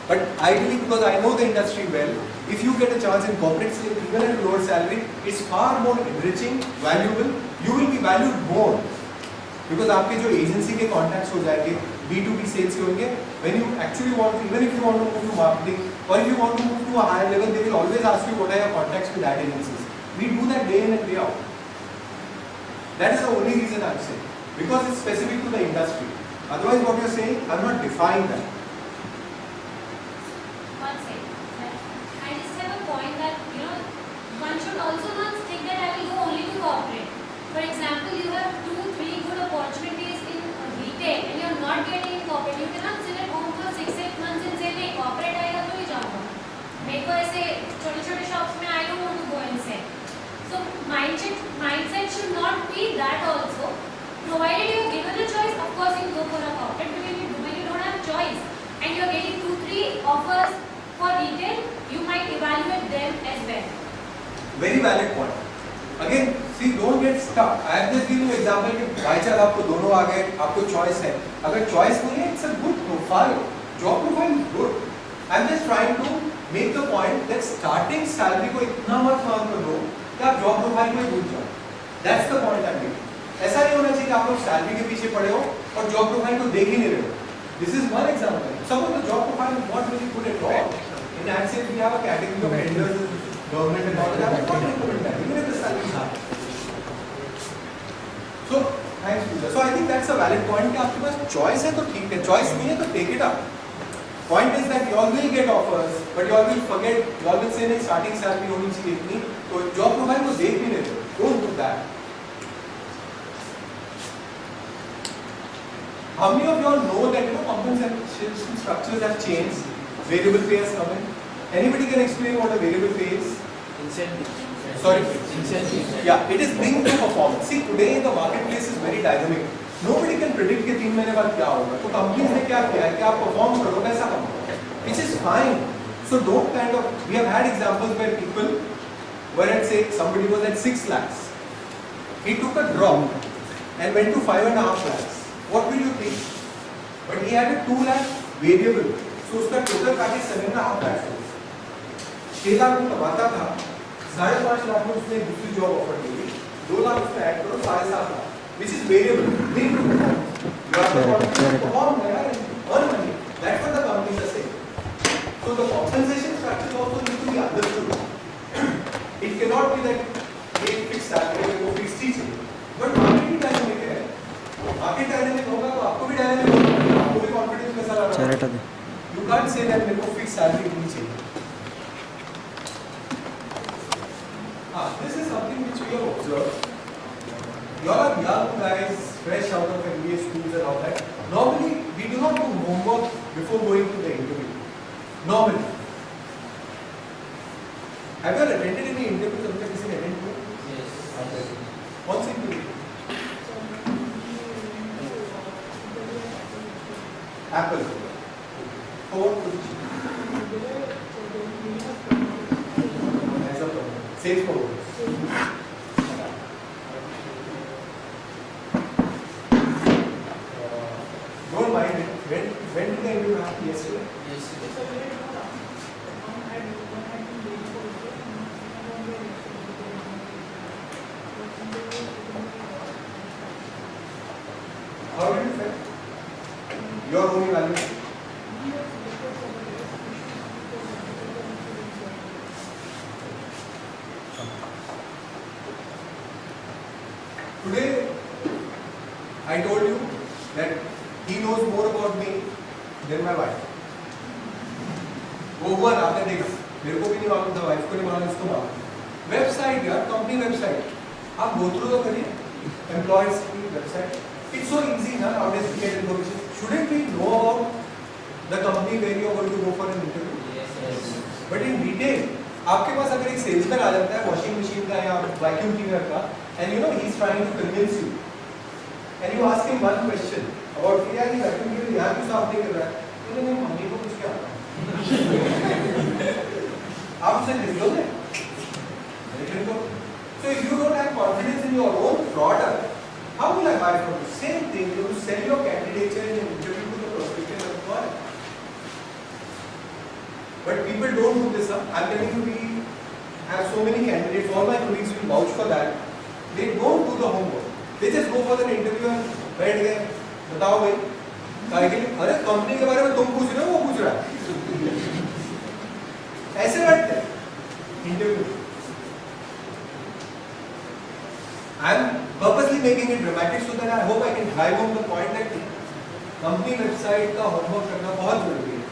But ideally, because I know the industry well, if you get a chance in corporate sales, even at a lower salary, it's far more enriching, valuable. You will be valued more because आपके जो agency के contacts हो जाएंगे, B2B sales के होंगे. When you actually want to, even if you want to move to marketing or if you want to move to a higher level, they will always ask you what are your contacts with ad agencies. We do that day in and day out. That is the only reason I'm saying, because it's specific to the industry. Otherwise, what you're saying, I'm not defying that. One second. I just have a point that, one should also not think that I will go only to corporate. For example, you have 2-3 good opportunities in retail and you are not getting in corporate. You cannot sit at home for 6-8 months and say, नहीं corporate आएगा तो ही जाऊँगा. मेरे को ऐसे छोटे-छोटे shops में I don't want to go and sell. So mindset should not be that also. Provided you are given a choice, of course you go for a corporate. But when you don't have choice and you are getting 2-3 offers for retail, you might evaluate them as well. Very valid point. Again, see, don't get stuck. I have just given you example कि भाई चाल आपको दोनों आ गए, आपको choice है. अगर choice नहीं है, it's a good profile. Job profile is good. I'm just trying to make the point that starting salary को इतना मत मांग करो कि आप job profile को ही भूल जाओ. That's the point I'm making. ऐसा नहीं होना चाहिए कि आप लोग salary के पीछे पड़े हो और job profile को देख ही नहीं रहे हो. This is one example. Suppose the job profile is not really good at all. In ad sales, we have a category of vendors, government and all that. I would not recommend that, even if the salary is high. So, thanks Pooja. So I think that's a valid point कि आपके पास choice है तो ठीक है, choice नहीं है तो take it up. Point is that you all will get offers, but you all will forget, you all will say नहीं starting salary होनी चाहिए इतनी, तो job profile को देख भी नहीं रहे. Don't do that. How many of you all know that compensation structures have changed? Variable pay has come in. Anybody can explain what a variable pay is? Incentive. Sorry? Incentive. Yeah, it is linked to performance. See, today the marketplace is very dynamic. Nobody can predict कि 3 महीने बाद क्या होगा. तो companies ने क्या किया है कि आप perform करो पैसा कमाओ, which is fine. So don't kind of. We have had examples where people were at, say, somebody was at 6 lakhs. He took a drop and went to 5.5 lakhs. What will you think? But he had a 2 lakh variable. So उसका total package 7.5 lakhs हो. 6 लाख वो कमाता था, 5.5 लाख में उसने दूसरी job offer की, 2 लाख उसमें ऐड करो, 7.5 lakh, which is variable. Linked to performance. You have to perform and earn money. That's what the companies are saying. So the compensation structure also need to be understood. It cannot be that एक fixed salary वो fixed ही चाहिए. But market he dynamic है. Market dynamic होगा तो आपको भी dynamic होगा, आपको भी confidence में सारा रहता है. You can't say that मेरे को fixed salary नहीं चाहिए. This is something which we have observed. You all are young guys, fresh out of MBA schools and all that. Normally, we do not do homework before going to the interview. Normally. Have you all attended any interviews? Have you attended? Yes. What's interview? Apple. For what position? As a promoter. Sales promoter. Don't mind it. When did the interview happen? Yesterday? How did you feel? Your own evaluation? Today, I told you that he knows more about me than my wife. वो हुआ ना आपने देखा, मेरे को भी नहीं मालूम था, वाइफ को नहीं मालूम, इसको मालूम। वेबसाइट यार, कंपनी वेबसाइट, आप go through तो करिए, employees की वेबसाइट। It's so easy ना nowadays to get information. Shouldn't we know about the company where you are going to go for an interview? Yes. But in retail, आपके पास अगर एक salesman आ जाता है washing machine का या vacuum cleaner का, and you know he is trying to convince you, and you ask him one question about यार ये वैक्यूम क्लीनर यहाँ क्यों साफ नहीं कर रहा है? बोले नहीं मम्मी को कुछ क्या आता है? आप उसे खरीद लोगे? नहीं खरीद लो। So if you don't have confidence in your own product, how will I buy from you? Same thing, you have to sell your candidature in an interview to the prospective employer. But people don't do this. I'm telling you, we have so many candidates, all my colleagues will vouch for that. They don't do the homework. They just go for the interview and बैठ गए, बताओ भाई, काहे के लिए? अरे company के बारे में तुम पूछ रहे हो, वो पूछ रहा है। ऐसे बैठते हैं interview. I'm purposely making it dramatic so that I hope I can drive home the point that company website का homework करना बहुत जरूरी है।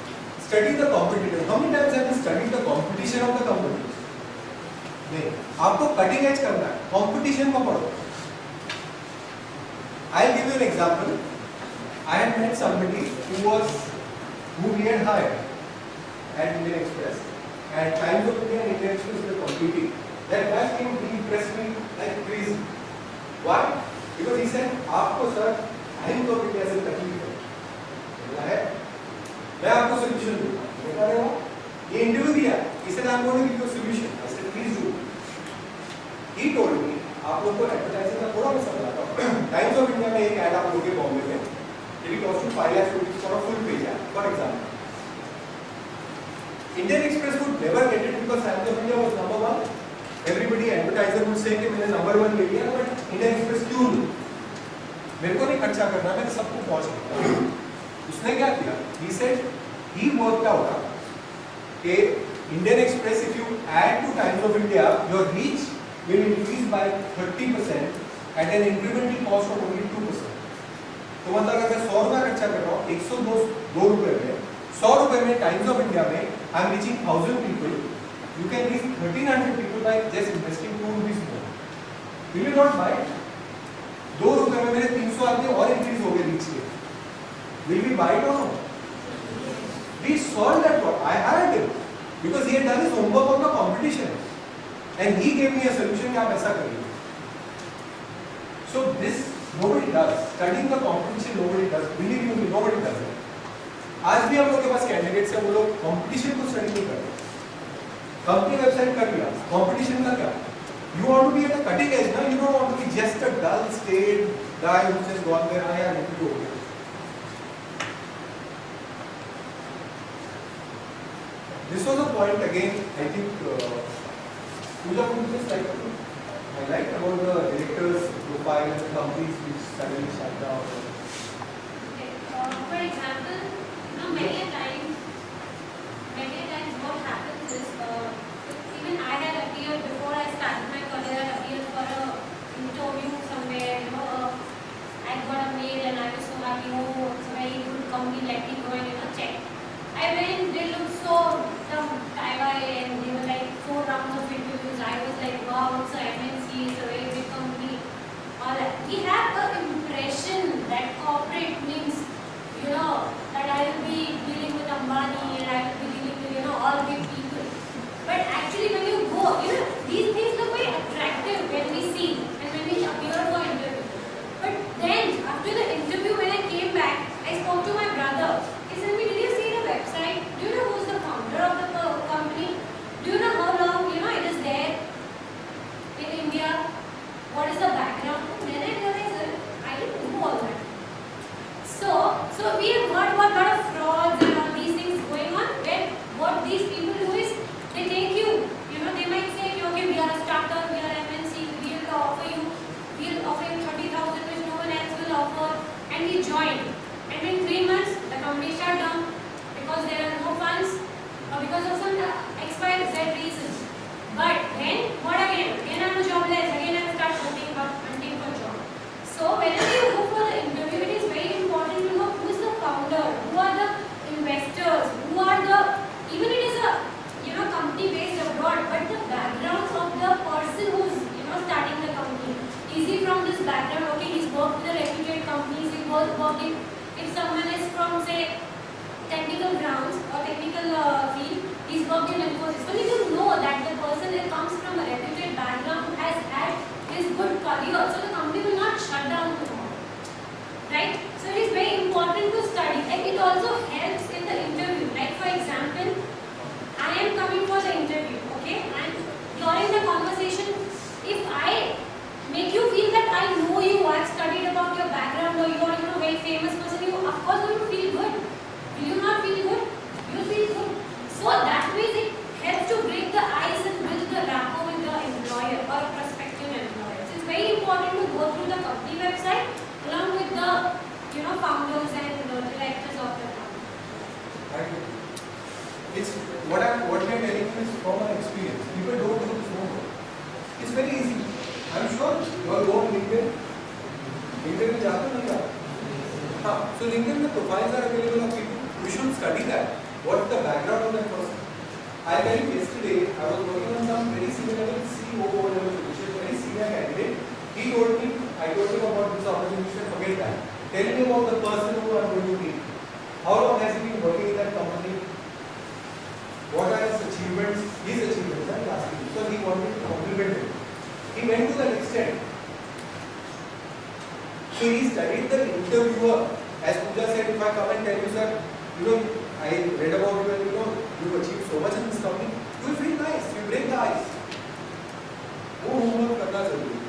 Study the competitor. How many times have you studied the competition of the company? नहीं, आपको cutting edge करना है, competition को पढ़ो। I'll give you an example. I had met somebody who we had hired at Indian Express, and Times of India and Indian Express were competing. That guy came, he impressed me like crazy. Why? Because he said, आपको sir Times of India से तकलीफ है, बोला है, मैं आपको solution दूँगा। मैं कह रहा हूँ, ये इंटरव्यू दिया, he said I'm going to give you a solution. I said please do. He told me, आप लोगों को एडवर्टाइजिंग का थोड़ा सा बताता हूँ। टाइम्स ऑफ इंडिया में एक ऐड आप लोगों के बॉम्बे में, it costs you 5 lakh rupees for a full page ad, for example. Indian Express would never get it because Times of India was number one. Everybody advertiser would say कि मैंने number one ले लिया, but Indian Express क्यों लूँ? मेरे को नहीं खर्चा करना, मैंने सबको पहुँच किया। उसने क्या किया? He said he worked out कि Indian Express if you add to Times of India, your reach will increase by 30% at an incremental cost of only 2%. तो मतलब अगर मैं 100 रुपया खर्चा कर रहा हूँ 102 रुपये में, 100 रुपये में टाइम्स ऑफ इंडिया में I am reaching 1000 people, you can reach 1300 people by just investing 2 rupees more. Will you not buy? 2 रुपये में मेरे 300 आदमी और इंक्रीज हो गए रीच के। विल वी बाय इट और not? We solve that problem. I hired him because he had done his homework on the competition and he gave me a solution कि आप ऐसा करिए। So this nobody does. Studying the competition nobody does. Believe me, nobody does it. आज भी हम लोग के पास candidates हैं, वो लोग कंपटीशन को स्टडी नहीं करते। कंपनी वेबसाइट कर लिया, कंपटीशन का क्या? You want to be at the cutting edge, ना? You don't want to be just a dull, staid guy who's just gone there. I am to go. This was a point again. I think Pooja would just like to. I like about the director's profile and the companies which suddenly shut down. Okay. For example, many a times what happens is, even I had appeared before I started my career, I appeared for a interview somewhere, I got a mail and I was so happy, it's a very good company, let me go and check. I went, they looked so tie-dye and they were like 4 rounds of interviews. I was like, wow, founders and directors of the company. Right. It's what we are telling you is from our experience. People don't do this homework. It's very easy. I'm sure you all go on LinkedIn. LinkedIn में जाते हो नहीं जाते? हाँ. So LinkedIn में profiles are available of people. You should study that. What's the background of that person? I tell you, yesterday I was working on some very senior level CEO level position, very senior candidate. He told me, I told him about this opportunity. He said, forget that. Tell me about the person who I'm going to meet. How long has he been working in that company? What are his achievements? His achievements, I'm asking, because he wanted to compliment him. He went to that extent. So he studied the interviewer. As Pooja said, if I come and tell you, sir, you know, I read about you and you know, you've achieved so much in this company, you will feel nice, you break the ice. वो homework करना जरूरी है.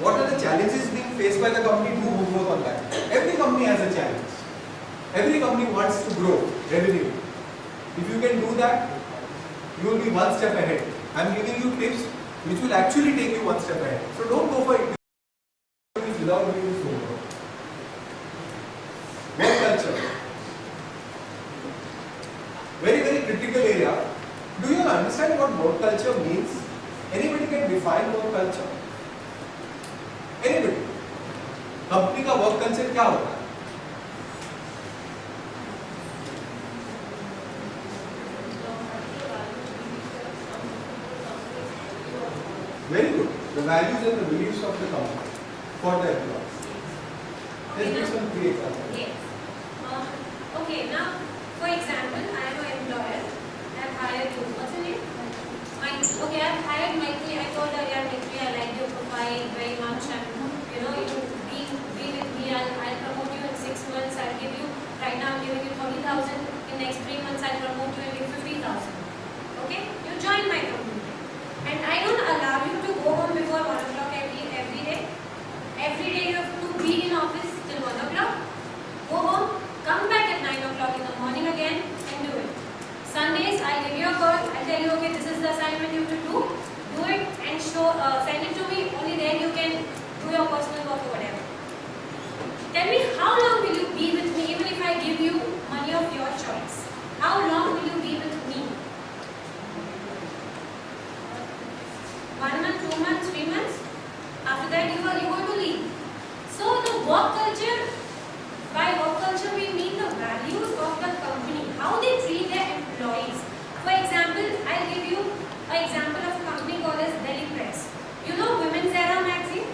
What are the challenges being faced by the company? Do homework on that. Every company has a challenge. Every company wants to grow revenue. If you can do that, you will be one step ahead. I am giving you tips which will actually take you one step ahead. So don't go for it without doing this homework. Work culture. Very, very critical area. Do you understand what work culture means? Anybody can define work culture? Anybody? Company का work culture क्या होता है? Very good. The values and the beliefs of the company for the employees. Let's give some three examples. Yes. Okay, now, for example, I am an employer. I have hired you. What's your name? Okay, I have hired Maitri. I told her, yeah, Maitri, I like your profile very much. And, you know, you be with me. I'll promote you in 6 months. I'll give you, right now I'm giving you 30,000. In next 3 months, I'll promote you and give 50,000. Okay? You join my company. And I don't allow you to go home before 1 o'clock every day. Every day you have to be in office till 1 o'clock. Go home, come back at 9 o'clock in the morning again and do it. Sundays, I'll give you a call. I'll tell you, okay, this is the assignment you have to do. Do it and send it to me. Only then you can do your personal work or whatever. Tell me, how long will you be with me even if I give you money of your choice? How long will you be with me? 1 month, 2 months, 3 months? After that you are going to leave. So the work culture, by work culture we mean the values of the company, how they treat their employees. For example, I'll give you an example of a company called as Delhi Press. You know Women's Era magazine?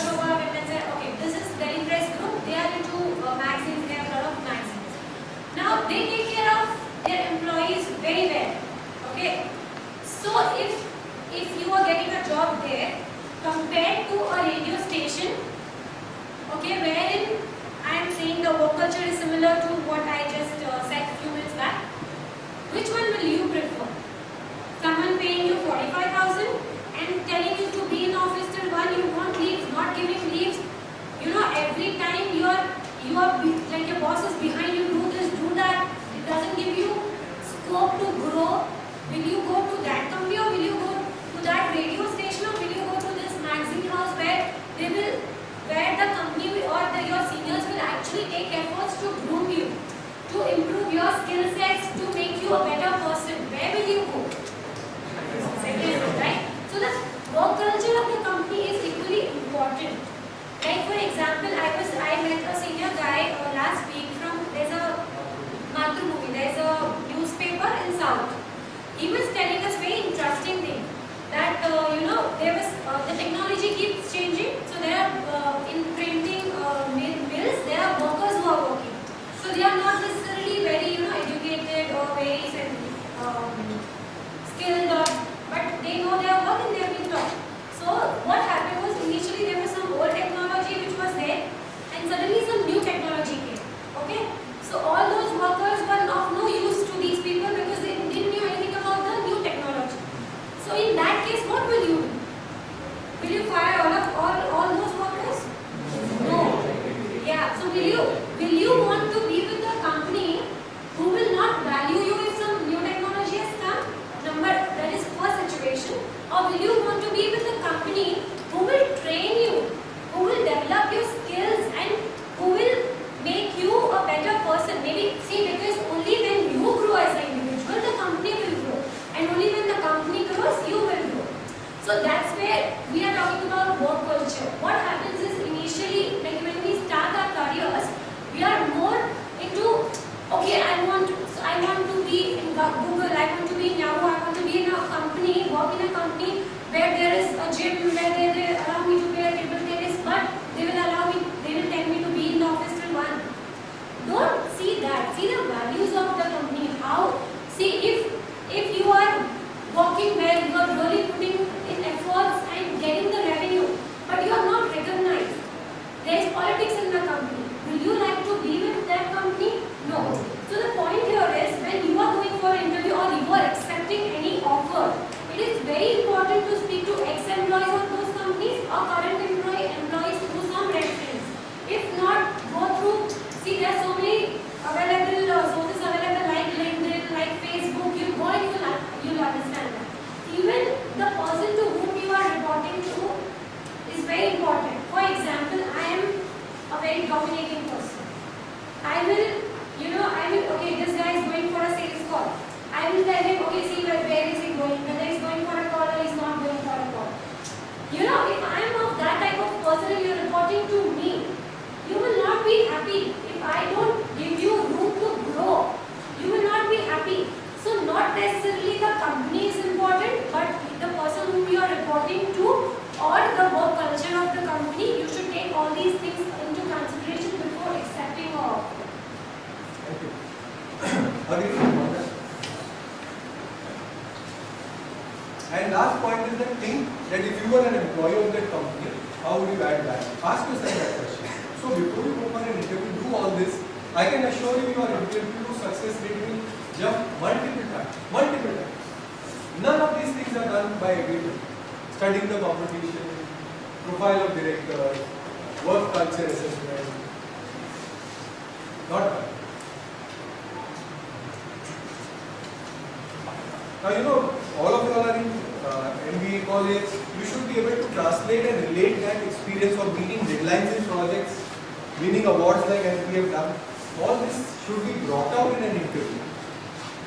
Shobha, Women's Era. Okay, this is Delhi Press group. They are into magazines, they have a lot of magazines. Now they take care of their employees very well. Okay? So if you are getting a job there compared to a radio station, okay, wherein I am saying the work culture is similar to what I just said a few minutes back, which one will you prefer? Someone paying you 45,000 and telling you to be in office till 1, you want leaves, not giving leaves. You know, every time you are like your boss is behind you, do this, do that. It doesn't give you scope to grow. Will you go to that company or will you go to that radio station or will you go to this magazine house where the company or your seniors will actually take efforts to groom you, to improve your skill sets, to make you a better person? Where will you go? Second, right? So the work culture of the company is equally important. Like for example, I met a senior guy last week there's a Mathrubhumi, there's a newspaper in South. He was telling us very interesting thing that you know, there was the technology keeps changing. So there are in printing mills, there are workers who are working. be in Yahoo, I want to be in a company, work in a company where there is a gym, where they allow me to play table tennis, but they will tell me to be in the office till 1. Don't see that. See the values of the company. If you are working well, you are really putting in efforts and getting the revenue, but you are not recognized. There is politics in the company. Will you like to be with that company? No. So the point here is, when you are going for an interview or you are accepting any offer, it is very important to speak to ex-employees of those companies or current employees through some reference. If not, go through. See, there are so many available sources available like LinkedIn, like Facebook. You go and you'll understand that. Even the person to whom you are reporting to is very important. For example, I am a very dominating person. Okay, this guy is going for a sales call. I will tell him, okay, see where is he going, whether he's going for a call or he's not going for a call. If I am of that type of person and you're reporting to me, you will not be happy. If I don't give you room to grow, you will not be happy. So not necessarily the company is important, but the person whom you are reporting to or the work culture of the company, you should take all these things into consideration before accepting an offer. Thank you. Agree on that. And last point is that think that if you were an employee of that company, how would you add value? Ask yourself that question. So before you go for an interview, do all this. I can assure you your interview success rate will jump multiple times. Multiple times. None of these things are done by everyone. Studying the competition, profile of directors, work culture assessment. Not done. Now all of you all are in MBA college. You should be able to translate and relate that experience of meeting deadlines in projects, winning awards like as we have done. All this should be brought out in an interview.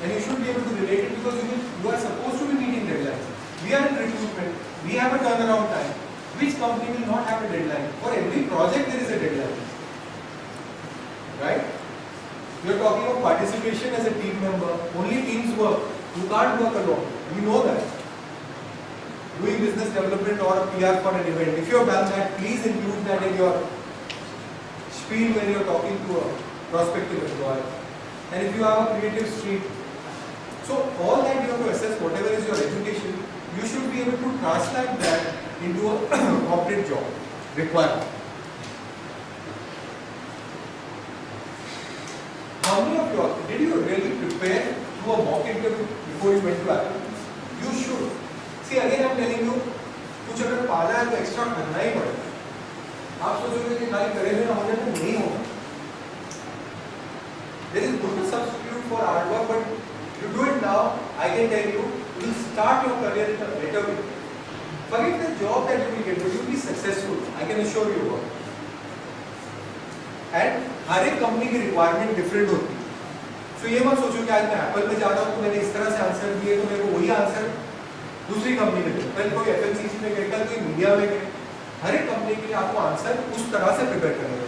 And you should be able to relate it because you are supposed to be meeting deadlines. We are in recruitment. We have a turnaround time. Which company will not have a deadline? For every project there is a deadline. Right? You are talking of participation as a team member. Only teams work. You can't work alone. We know that. Doing business development or PR for an event. If you have done that, please include that in your spiel when you are talking to a prospective employer. And if you have a creative streak. So all that you have to assess, whatever is your education, you should be able to translate that into a corporate job requirement. How many of you all, did you really prepare to a mock interview before you went to Apple? You should. See, again I am telling you, कुछ अगर पाना है तो extra करना ही पड़ेगा. आप सोचोगे कि खाली करे में ना हो जाए तो नहीं होगा. There is no substitute for hard work, but you do it now, I can tell you, you will start your career in a better way. Forget the job that you will get, but you will be successful. I can assure you. And हर एक company की requirement different होती है. सो ये मत सोचो कि आज मैं एप्पल में जा रहा हूँ तो मैंने इस तरह से आंसर दिए तो मेरे को वही आंसर दूसरी कंपनी में दे. कल कोई एफएमसीजी में गए, कल कोई मीडिया में गए. हर एक कंपनी के लिए आपको आंसर उस तरह से प्रिपेयर करना है.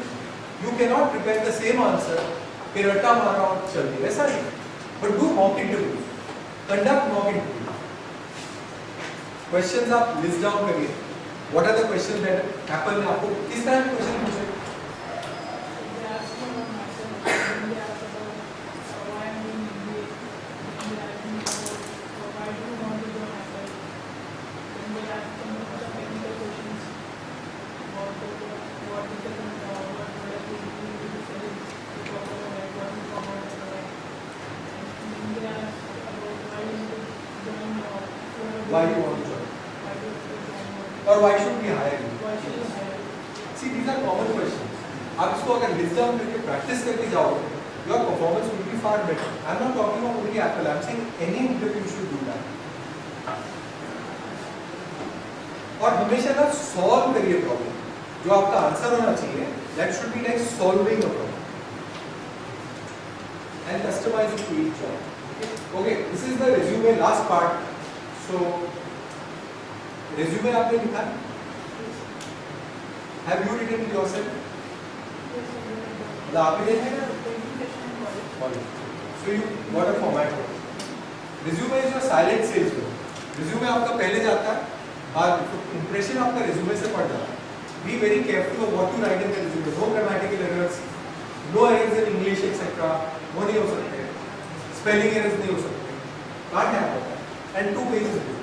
You can not prepare the same answer फिर रट्टा मारा और चल दिया, ऐसा नहीं. But do mock interview, conduct mock interview. Questions आप लिस्ट डाउन करिए. What are the questions that Apple ने आपको किस तरह के क्वेश्चन पूछे? Why do you want to join? Or why should we hire you? See, these are common questions. आप इसको अगर लिस्ट डाउन करके प्रैक्टिस करके जाओगे, your performance will be far better. I'm not talking about only Apple. I'm saying any interview you should do that. और हमेशा ना solve करिए प्रॉब्लम. जो आपका आंसर होना चाहिए, that should be like solving a problem. And customize it to each job. Okay, this is the resume last part. So, resume आपने लिखा? Have you written it yourself? मतलब आपने लिखा है ना? So you what a format. Resume is your silent salesman. Resume आपका पहले जाता है, बाद impression आपका resume से पड़ जाता है. Be very careful of what you write in the resume. No grammatical errors, no errors in English etc. वो नहीं हो सकते. Spelling errors नहीं हो सकते. Can't happen. And 2 pages good.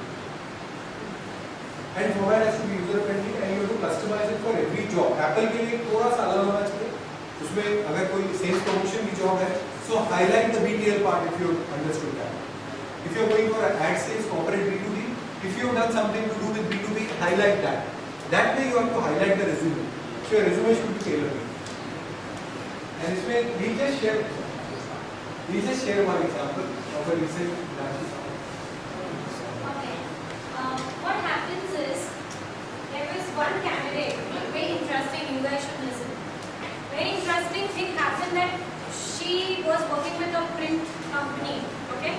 And format has to be user friendly and you have to customize it for every job. Apple के लिए थोड़ा सा अलग होना चाहिए. उसमें अगर कोई sales promotion की job है, so highlight the BTL part if you understood that. If you are going for ad sales, corporate B2B, if you have done something to do with B2B, highlight that. That way you have to highlight the resume. So your resume should be tailor-made. And इसमें we just share one example of a recent national. Okay. What happens is there was one candidate, very interesting. You guys should listen. Very interesting thing happened that she was working with a print company. Okay.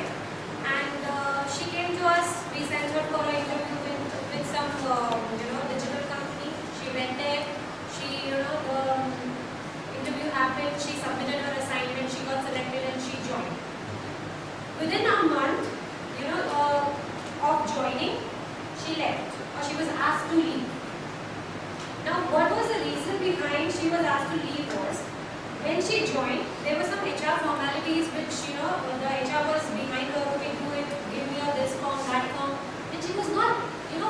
And she came to us. We sent her for an interview with some digital company. She went there. The interview happened. She submitted her assignment. She got selected and she joined. Within a month, of joining, she left or she was asked to leave. Now, what was the reason behind she was asked to leave was when she joined, there were some HR formalities which the HR was behind her. Okay, do it. Give me this form, that form, and she was not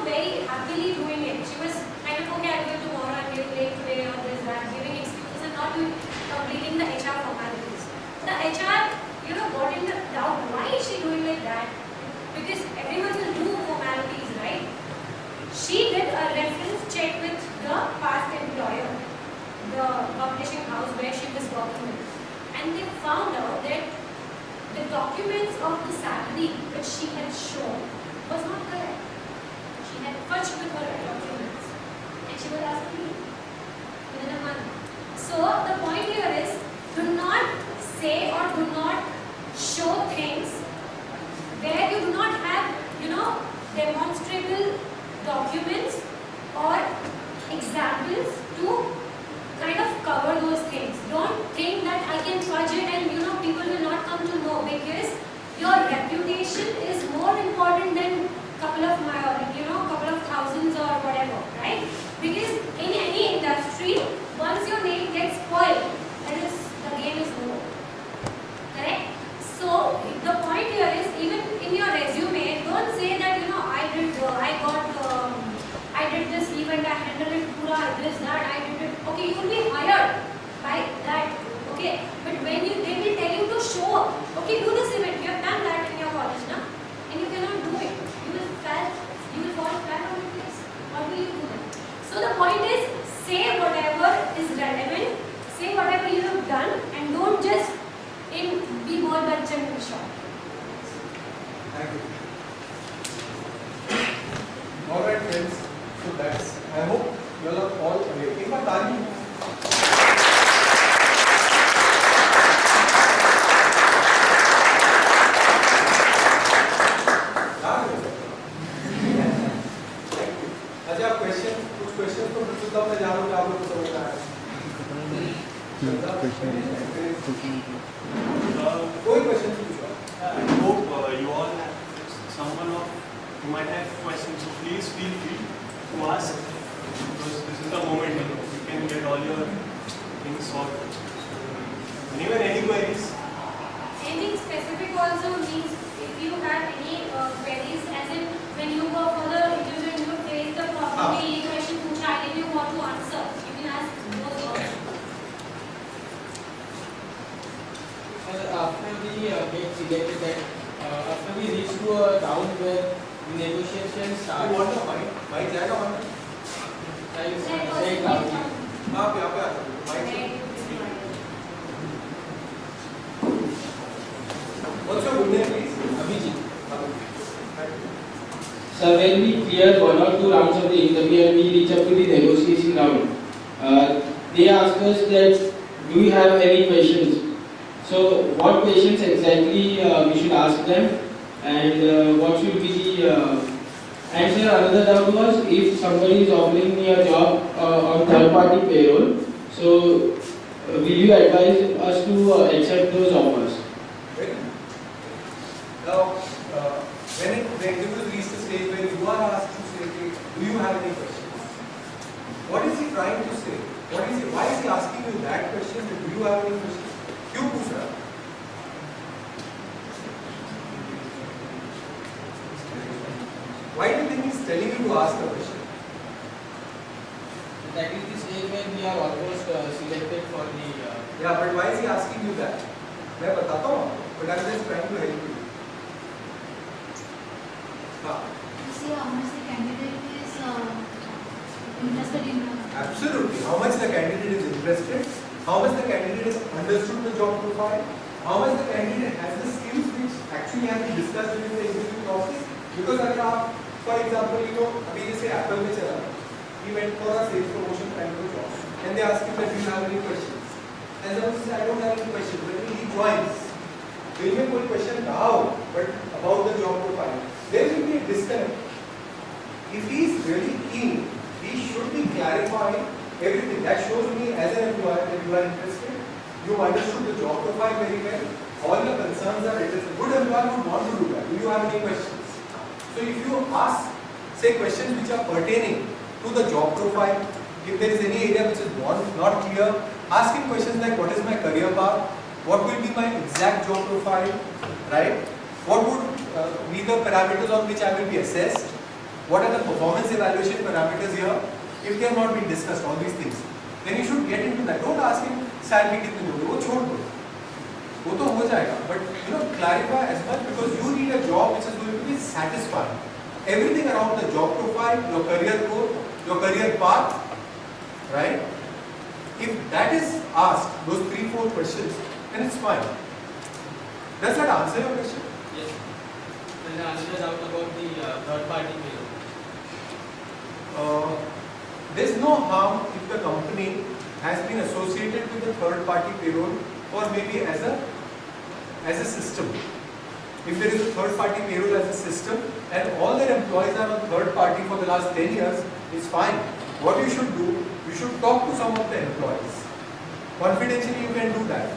very happily doing it. She was kind of okay. I'll do it tomorrow. I'm getting late today or this that, giving excuses and not completing the HR formalities. The HR got in the doubt. Why is she doing like that? Because everyone will do formalities, right? She did a reference check with the past employer, the publishing house where she was working with, and they found out that the documents of the salary which she had shown was not correct. She had fudged with her documents and she was asked to leave within a month. So the point here is, do not say or do not show things where you do not have demonstrable documents or examples to kind of cover those things. Don't think that I can fudge it and people will not come to know, because your reputation is more important than couple of thousands or whatever, right? Because in any industry, once your name gets spoiled, then the game is over. Correct? So the point here is, even in your resume, don't say that I did this event, I handled it, this, that, I did it. Okay, you will be hired by that. Okay, but when they will tell you to show up. Okay, do this event. You have done that in your college, na? And you cannot do it. You will fall flat on your face. How will you do that? So the point is, say whatever is relevant, say whatever you have done, and don't just be more bachchan in short. Thank you. Alright friends, so that's, I hope you all are all aware. एक बार ताली. अच्छा कुछ question तो प्रस्तुत मैं जा रहा हूँ कि आप लोग को समझ आया. कोई क्वेश्चन पूछो. I hope you all have someone who might have questions, so please feel free to ask, because this is the moment you can get all your things solved. And even any queries. Anything specific also means, if you have any queries, as in when you go for the interview and you face the problem, ये question पूछा, I didn't know what to answer, you can ask those also. After we get selected, that after we reach to a round where negotiations start. You want the mic? Mic जाएगा वहाँ पे? Say it loudly. आप यहाँ पे आ सकते हो. Mic. What's your good name, please? Abhijit. So when we clear 1 or 2 rounds of the interview and we reach up to the negotiation round, they ask us that, do you have any questions? So what questions exactly we should ask them, and what should be the answer? Another doubt was, if somebody is offering me a job on third-party payroll, so will you advise us to accept those offers? Now, the interview reached a stage where you are asked to say, okay, do you have any questions? What is he trying to say? Why is he asking you that question? Do you have any questions? क्यों पूछ रहा है? Why do you think he's telling you to ask a question? That is the stage when we are almost selected for the. Yeah, but why is he asking you that? मैं बताता हूँ, but I'm just trying to help you. हाँ. To see how much the candidate is interested in. Absolutely. How much the candidate is interested, how much the candidate has understood the job profile, how much the candidate has the skills which actually have been discussed during the interview process. Because अगर आप, for example, अभी जैसे Apple में चला, he went for a sales promotion kind of a job, and they asked him that do you have any questions? And someone says I don't have any questions. When he joins, will में कोई question रहा हो, but about the job profile, there will be a disconnect. If he is really keen, he should be clarifying everything. That shows me as an employer that you are interested, you understood the job profile very well, all your concerns are addressed. A good employer would want to do that. Do you have any questions? So if you ask, say, questions which are pertaining to the job profile, if there is any area which is not clear, ask him questions like what is my career path, what will be my exact job profile, right? What would be the parameters on which I will be assessed? What are the performance evaluation parameters here? If they have not been discussed, all these things, then you should get into that. Don't ask him salary kitni doge, वो छोड़ दो, वो तो हो जाएगा. But clarify as much because you need a job which is going to be satisfying. Everything around the job profile, your career growth, your career path, right? If that is asked, those 3-4 questions, then it's fine. Does that answer your question? Yes. And the answer is out about the third party payroll. There's no harm if the company has been associated with the third party payroll or maybe as a system. If there is a third party payroll as a system and all their employees are on third party for the last 10 years, it's fine. What you should do, you should talk to some of the employees. Confidentially you can do that.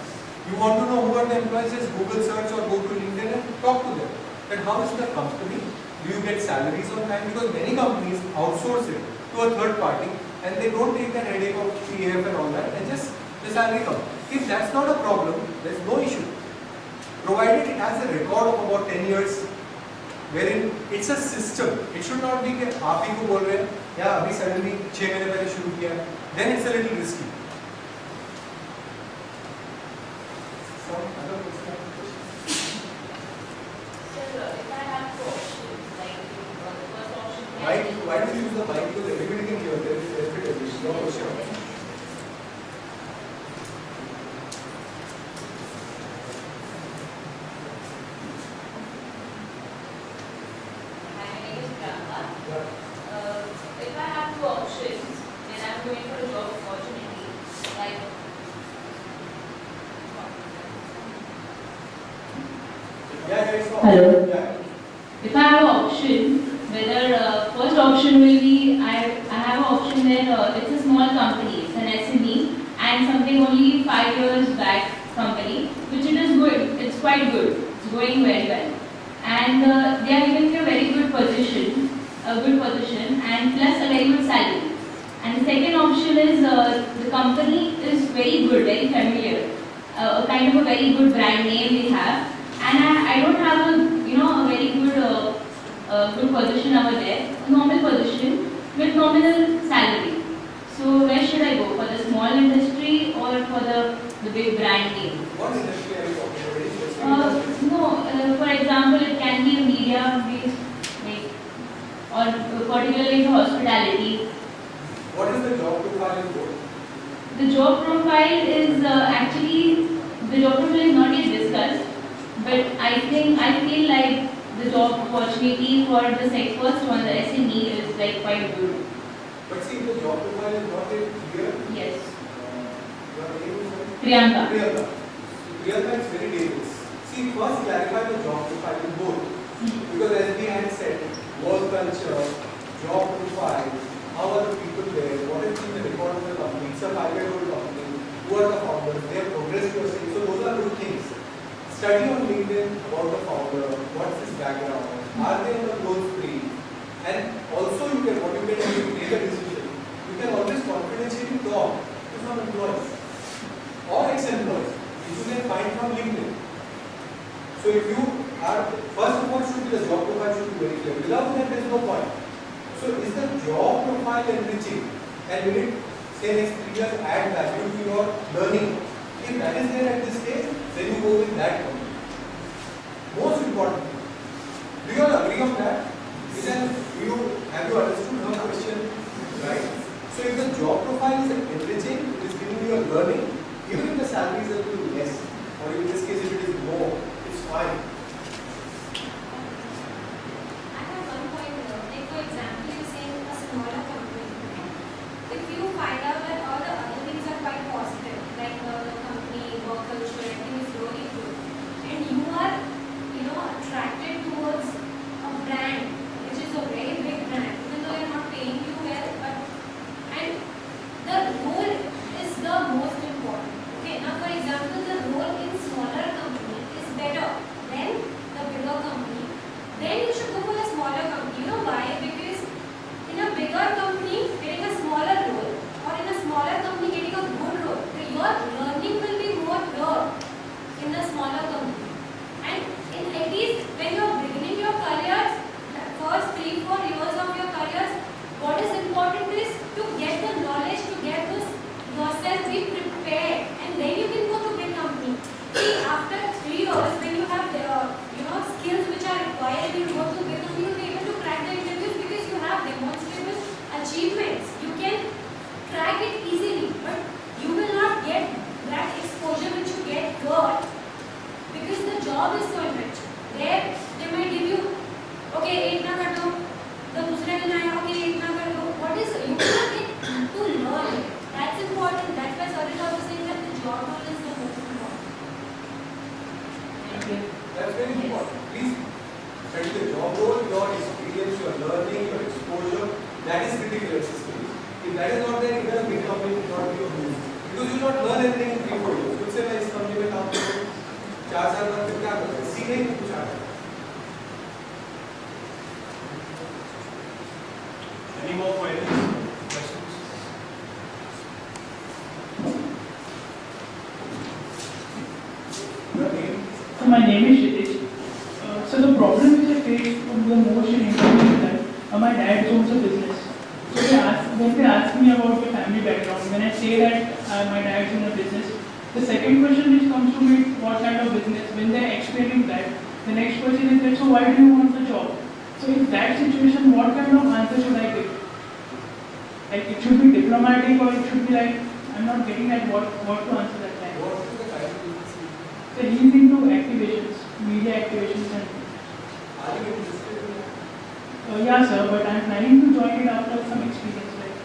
You want to know who are the employees, just Google search or go to LinkedIn and talk to them. That how is the company? Do you get salaries on time? Because many companies outsource it to a third party and they don't take that headache of PF and all that and just the salary comes. If that's not a problem, there's no issue. Provided it has a record of about 10 years wherein it's a system. It should not be that आप ही को बोल रहे हैं या अभी suddenly 6 महीने पहले शुरू किया, then it's a little risky. Some other questions? Sir, if I have two options, like the first option. Why do you use the mic? Because everybody can hear. There is everybody. No question. If I have two options and I'm going for a job opportunity, like Hello. if I have an option, whether first option will be I have an option that it's a small company, it's an SME, and something only 5 years back company, which it is good, it's quite good, it's going very well, and they are giving me a very good position, and plus a very good salary. And the second option is the company is very good, very familiar, a kind of a very good brand name we have, and I don't have a very good position over there, a normal position with nominal salary. So where should I go, for the small industry or for the big brand name? What industry are you talking about? No, for example, it can be a media-based, or particularly in hospitality. What is the job profile in both? The job profile is the job profile is not yet discussed, but I feel like the job opportunity for the first one, the SME, is like quite good. But see, the job profile is not yet clear. Yes. Your name is what? Priyanka. Priyanka is very dangerous. See, first clarify the job profile in both. Because as we had said, work culture, job profile, how are the people there, what has been the record of the company, it's a 5-year-old company, who are the founders, their progress you are saying, so those are good things. study on LinkedIn about the founder, what's his background, are they on the close free, and also you can, what you can do, you take a decision. You can always confidentially talk to some employees or ex-employees, which you can find from LinkedIn. So if you are, first of all, should be the job profile should be very clear. Without that, there is no point. So is the job profile enriching, and will it, say next 3 years, add value to your learning? If that is there at this stage, then you go with that company. Most important. Do you all agree on that? Have you understood her question? Right? So if the job profile is enriching, it is giving you a learning, even if the salary is a little less, or in this case if it is more, it's fine. I have one point here. Like for example, you say a smaller company. If you find out that all the other things are quite positive, like the company, work culture, everything is really good, and you are, attracted towards a brand, which is a very big brand, even though they're not paying you well, and the role is the most important. Okay, now for example, the role in smaller company is better than the bigger company. Then you should go for the smaller company. You know why? Because in a bigger company, getting a smaller role, or in a smaller company, getting a good role, your learning will be more here in the smaller company. And at least when you are beginning your careers, the first 3-4 years of your careers, what is important is to get the knowledge, to get this yourself, be prepared, and then you can go to big company. See, after 3 years, when you have the skills which are required, you go to big company, you'll be able to crack the interviews because you have demonstrable achievements. You can crack it easily, but you will not get that exposure which you get here because the job is so enriched. There, they might give you, okay, 8 na kar do, the dusre din aaya, okay, 8 na kar do. What is, you cannot get to learn. That's important. That's why Sarita was saying that the job role is the most important. Thank you. That's very important. Please study the job role, your experience, your learning, your exposure. That is critical at this stage. If that is not there, even a big company will not be of use. Because you will not learn anything in 3-4 years. कुछ से मैं इस company में काम करूँ 4 साल बाद फिर क्या करूँ? सीखने की कुछ आता है. Any more questions? Your name? So my name is Shitish. So the problem which I faced from the most in interview is that my dad owns a business. So when they ask me about your family background, when I say that my dad owns a business, the second question which comes to me is what kind of business. When they are explaining that, the next question is that, so why do you want the job? So in that situation, what kind of answer should I give? Like it should be diplomatic or it should be like, I'm not getting at what to answer that time. What is the kind of business? So he's into activations, media activations and Are you interested in that? yeah sir, but I'm planning to join it after some experience. Like.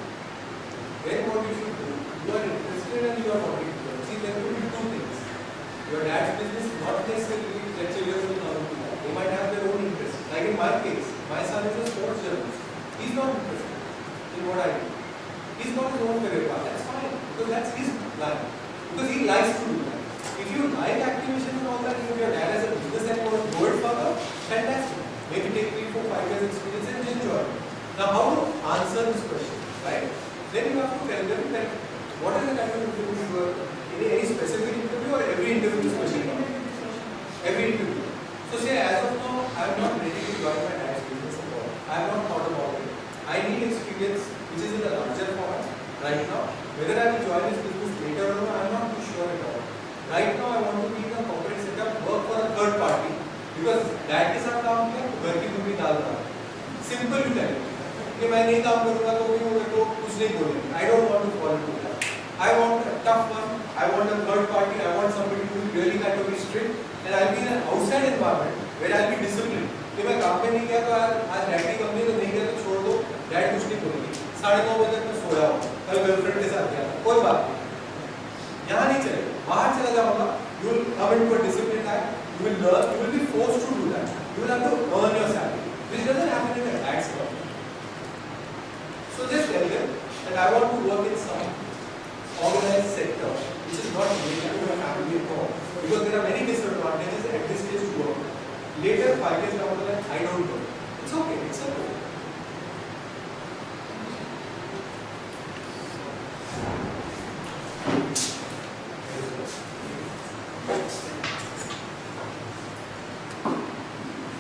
Then what you should do, you are interested and you are not interested. See, there could be two things. Your dad's business not necessarily, let's say, years will come to that. They might have their own interests. Like in my case, my son is a sports journalist. He's not interested in what I do. He's not his own career path. That's fine, because that's his plan. Because he likes to do that. If you like activation and all that, if your dad has a business and you want to grow it further, fantastic. Maybe take 3, 4, 5 years experience and enjoy it. Now, how to answer this question, right? Then you have to tell them that what is the kind of interview you are in any specific interview or every interview is special? Every interview. So say as of now, I am not ready to join my dad's business at all. I have not thought about it. I need experience which is in a larger format right now. Whether I will join this business later or not, I am not too sure at all. Right now, I want to be in a corporate setup, work for a third party because that is our काम किया तो घर की दूरी डाल रहा है. Simple to tell कि मैं नहीं काम करूँगा तो कुछ नहीं बोलेंगे. I don't want to fall into that. I want a tough one. I want a third party. I want somebody who is really kind of strict, and I'll be in an outside environment where I'll be disciplined. कि मैं काम पे नहीं गया तो आज dad की company तो नहीं गया तो छोड़ दो. डैड कुछ नहीं बोलेंगे. 9:30 बजे तक मैं सोया हूँ. कल गर्लफ्रेंड के साथ गया था. कोई बात नहीं. यहाँ नहीं चलेगा. बाहर चला जाऊँगा. You will come into a disciplined life. You will learn. You will be forced to do that. You will have to earn your salary, which doesn't happen in a dad's company. So just tell them that I want to work in some organized sector which is not related to my family at all, because there are many disadvantages Later, 5 years down the line, I don't know. It's okay, it's okay.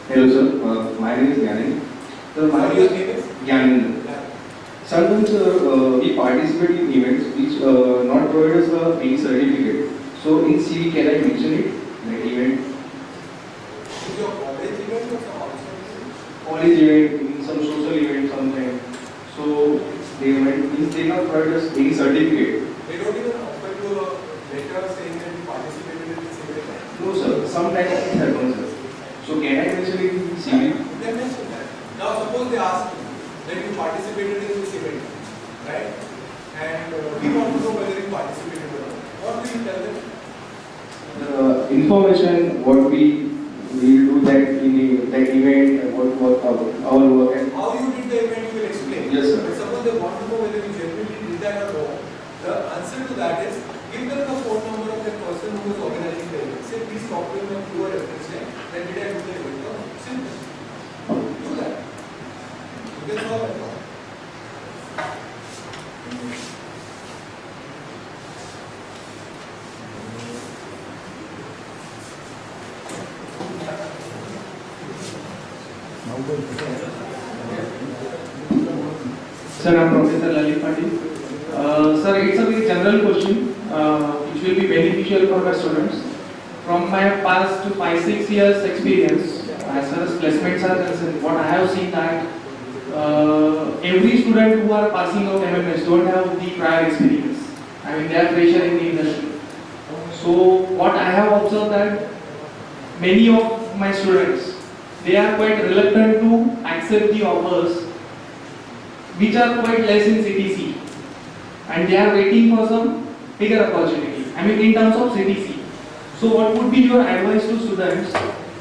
Hello sir, my name is Gyanin. Sir, What your name is? Gyanin. Sometimes we participate in events which not provide us any certificate. So in CV, can I mention it? That event? Is your college event or some outside event? College event, in some social event sometime. So they means they not provide us any certificate. They don't even offer you a letter saying that you participated in this event. No sir, sometimes it happens sir. So can I mention it in CV? You can mention that. Now suppose they ask you that you participated in this event, right? And we want to know whether you participated or not. What do you tell them? The information what we will do that in that event and what work our work and How you did the event you will explain. Yes, sir. But suppose they want to know whether you genuinely did that or not. The answer to that is give them the phone number of the person who is organizing the event. Say please talk to him and do a reference check. Then did I do the event? No, simple. Do that. You can solve that problem. Sir, I'm Professor Lalit Patil. Sir, it's a very general question which will be beneficial for my students. From my past 5-6 years experience, as far as placements are concerned, what I have seen that every student who are passing out MMS don't have the prior experience. I mean, they are fresher in the industry. So what I have observed that many of my students, they are quite reluctant to accept the offers which are quite less in CTC, and they are waiting for some bigger opportunity. I mean, in terms of CTC. So what would be your advice to students,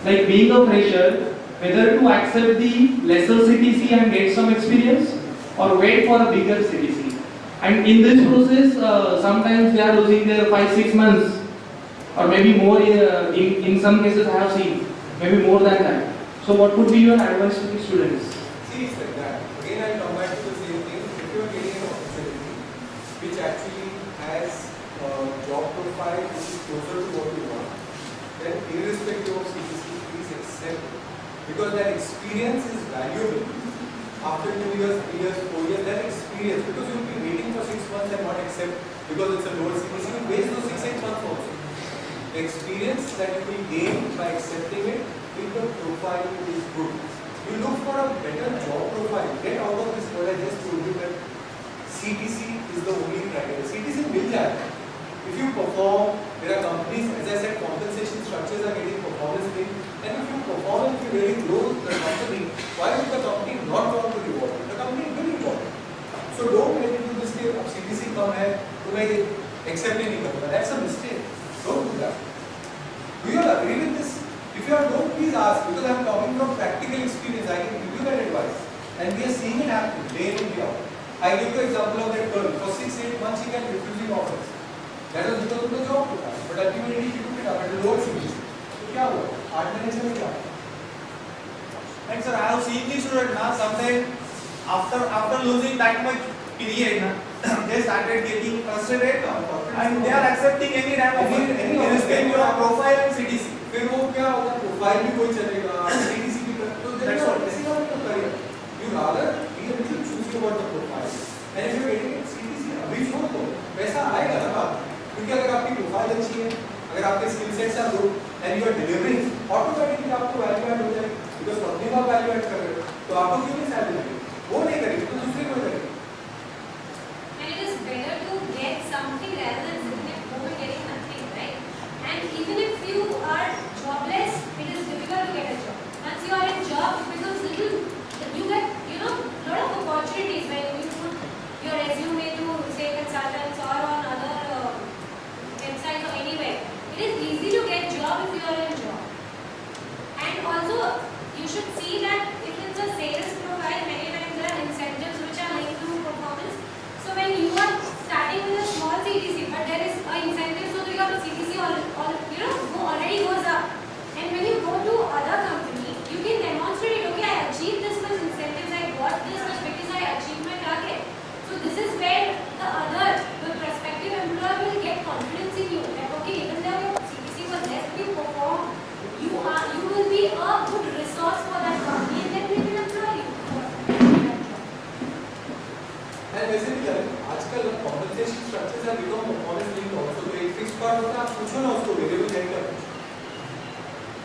like being a fresher, whether to accept the lesser CTC and get some experience, or wait for a bigger CTC? And in this process, sometimes they are losing their 5-6 months, or maybe more. In some cases, I have seen maybe more than that. So what would be your advice to the students? See, it's like that. Again, I'll come back to the same thing. If you are getting an opportunity which actually has a job profile which is closer to what you want, then irrespective of CTC, please accept it. Because that experience is valuable. After 2 years, 3 years, 4 years, that experience, because you will be waiting for 6 months and not accept because it's a lower CTC, you waste those 6-8 months also. The experience that you will gain by accepting it, if the profile is good. You look for a better job profile. Get out of this what I just told you that CTC is the only criteria. CTC will have. If you perform, there are companies, as I said, compensation structures are getting performance linked. And if you perform, if you really grow the company, why would the company not want to reward you? The company will reward you. So don't get into this case of CTC come hai, tumhe accept nahi karna. That's a mistake. Don't do that. Do you all agree with this? If you are don't, please ask, because I am talking from practical experience. I can give you that advice. And we are seeing it happen day in and day out. I give you an example of that girl. For 6-8 months she kept refusing offers. That was because of the job profile. But ultimately she took it up at a lower CTC. So क्या हुआ? 8 महीने से क्या? And sir, I have seen this student now. Sometimes after losing that much period, they started getting frustrated and they are accepting any type of irrespective of profile and CTC. फिर वो क्या होगा? Profile भी कोई चलेगा, CTC भी कर, तो that's what this is not your career. You rather be able to choose about the profile. And if you are getting CTC, अभी छोड़ दो, पैसा आएगा ना बात. क्योंकि अगर आपकी प्रोफाइल अच्छी है, अगर आपके skill sets are good and you are delivering, automatically आपको वैल्यू ऐड हो जाएगी. बिकॉज़ कंपनी का वैल्यू ऐड कर रहे हो, तो आपको क्यों नहीं सैलरी मिलेगी? वो नहीं करेगी, तो दूसरे को करेगी. And it is better to get something rather than sitting at home and getting nothing, right? And even if you are jobless, it is difficult to get a job. Once you are in job, it becomes little, you get, lot of opportunities when you put your resume to, say, consultants or on other websites or anywhere. It is easy to get job if you are in job. And also, you should see that if it's a sales profile,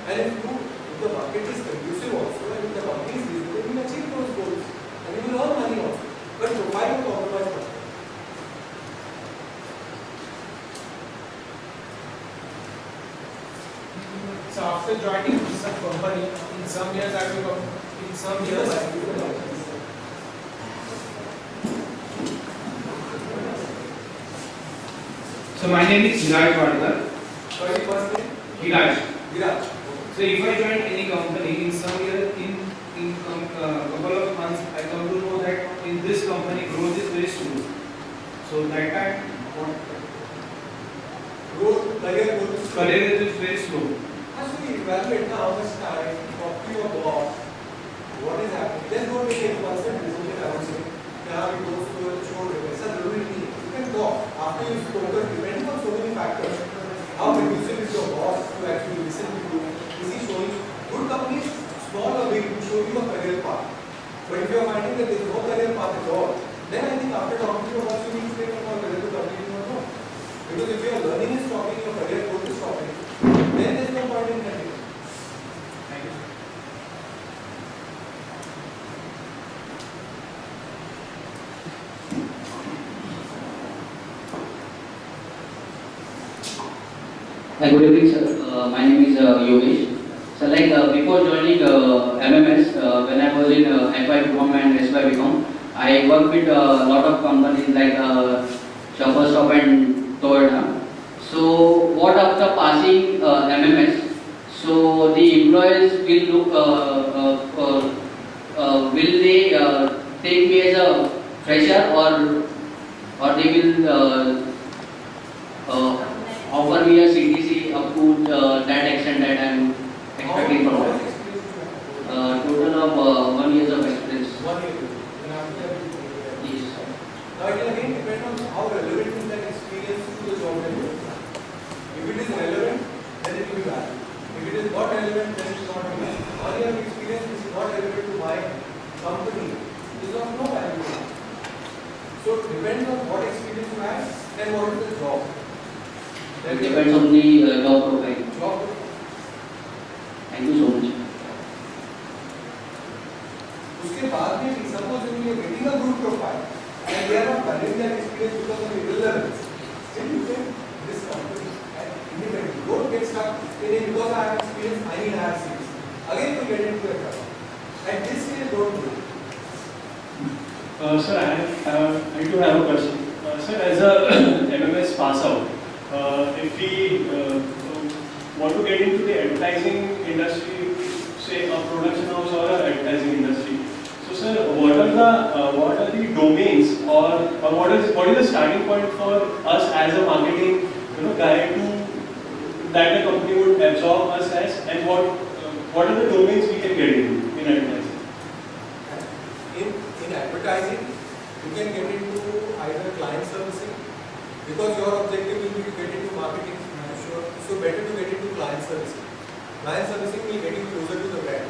And if the market is conducive also, and if the company is reasonable, you will achieve those goals. And you will earn money also. But profile will compromise not. So after joining some company, in some years I will come, in some years I will. So my name is Viraj Vadkar. Sorry, first name? Viraj. Viraj. So if I join any company in some year, in couple of months, I come to know that in this company growth is very slow. So that time, career is very slow. As we evaluate how much time, talk to your boss, what is happening, then don't make a constant decision. I would say, now you go to a show, it's a little bit. You can talk after you spoken, depending on so many factors. How conducive is your boss to actually listen to you? Is he showing good companies, small or big, to show you a career path? But if you are finding that there is no career path at all, then I think after talking to your boss, you need to take about whether to continue or not. Because if your learning is stopping, your career growth is stopping, then there is no point in continuing. Thank you. Good evening, sir. My name is Yogesh. So, before joining MMS, when I was in FY.com and SY.com, I worked with a lot of companies like Shoppers Stop and Toyota. So, what after passing MMS? So, the employers will look. Will they take me as a fresher, or they will offer me a CTC up to that extent that I am expecting from them? Total of 1 year of experience. 1 year. Yes. Now it will again depend on how relevant is that experience to the job that you are doing. If it is relevant, then it will be valid. If it is not relevant, then it will not be valid. 1 year of experience is not relevant to my company. It is of no value. So it depends on what experience you have and what is the job. It depends on the job profile. Job. Thank you so much. उसके बाद में भी suppose if you are getting a good profile and they are not valuing that experience because of irrelevance, still you can this company and independently. Don't get stuck in it because I have experience, I need to have skills. Again you get into a trouble. At this stage, don't do it. Sir, I do have a question. Sir, as a MMS pass out, if we want to get into the advertising industry, say a production house or an advertising industry, so sir, what are the domains or what is the starting point for us as a marketing guy to that the company would absorb us as, and what are the domains we can get into in advertising? In advertising, you can get into either client servicing, because your objective will be to get into marketing, I'm sure. So better to get into client servicing. Client servicing will get you closer to the brand,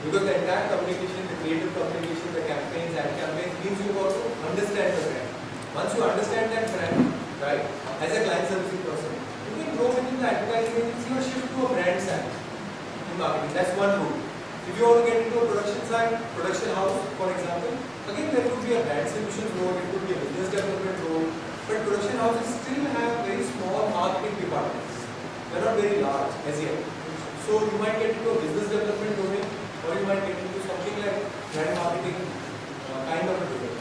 because the entire communication, the creative communication, the campaigns, ad campaigns means you got to understand the brand. Once you understand that brand, right, as a client servicing person, you can go within the advertising agency or shift to a brand side in marketing. That's one route. If you want to get into a production side, production house, for example, again there could be a brand solutions role, it could be a business development role, but production houses still have very small marketing departments. They're not very large as yet. So you might get into a business development domain, or you might get into something like brand marketing kind of a domain.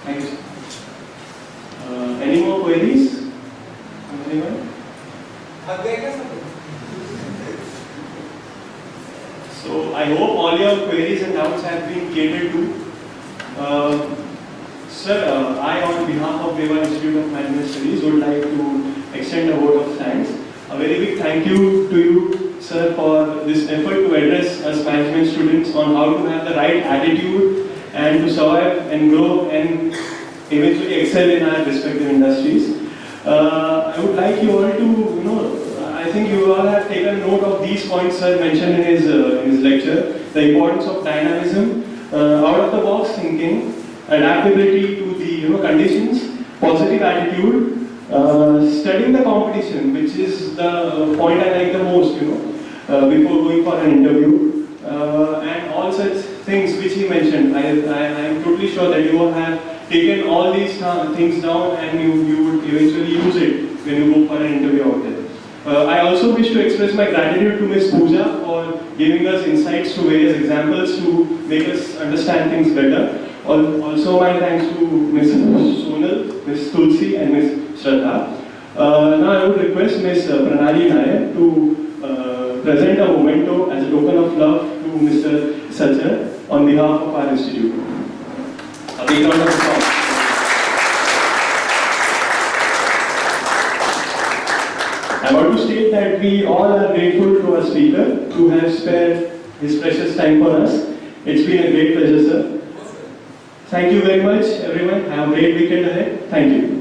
Thank you. Any more queries? Anyone? So I hope all your queries and doubts have been catered to. Sir, I on behalf of Deva Institute of Management Studies would like to extend a vote of thanks. A very big thank you to you, sir, for this effort to address us management students on how to have the right attitude and to survive and grow and eventually excel in our respective industries. I would like you all to, I think you all have taken note of these points sir mentioned in his lecture. The importance of dynamism, out of the box thinking, adaptability to the conditions, positive attitude, Studying the competition, which is the point I like the most, before going for an interview, and all such things which he mentioned. I am totally sure that you have taken all these things down and you would eventually use it when you go for an interview out there. I also wish to express my gratitude to Ms. Pooja for giving us insights to various examples to make us understand things better. Also my thanks to Ms. Sonal, Ms. Tulsi and Ms. Shraddha. Now I would request Ms. Pranali Nair to present a memento as a token of love to Mr. Sajjar on behalf of our institute. A big round of applause. I want to state that we all are grateful to our speaker who has spared his precious time for us. It's been a great pleasure, sir. Thank you very much, everyone. Have a great weekend ahead. Thank you.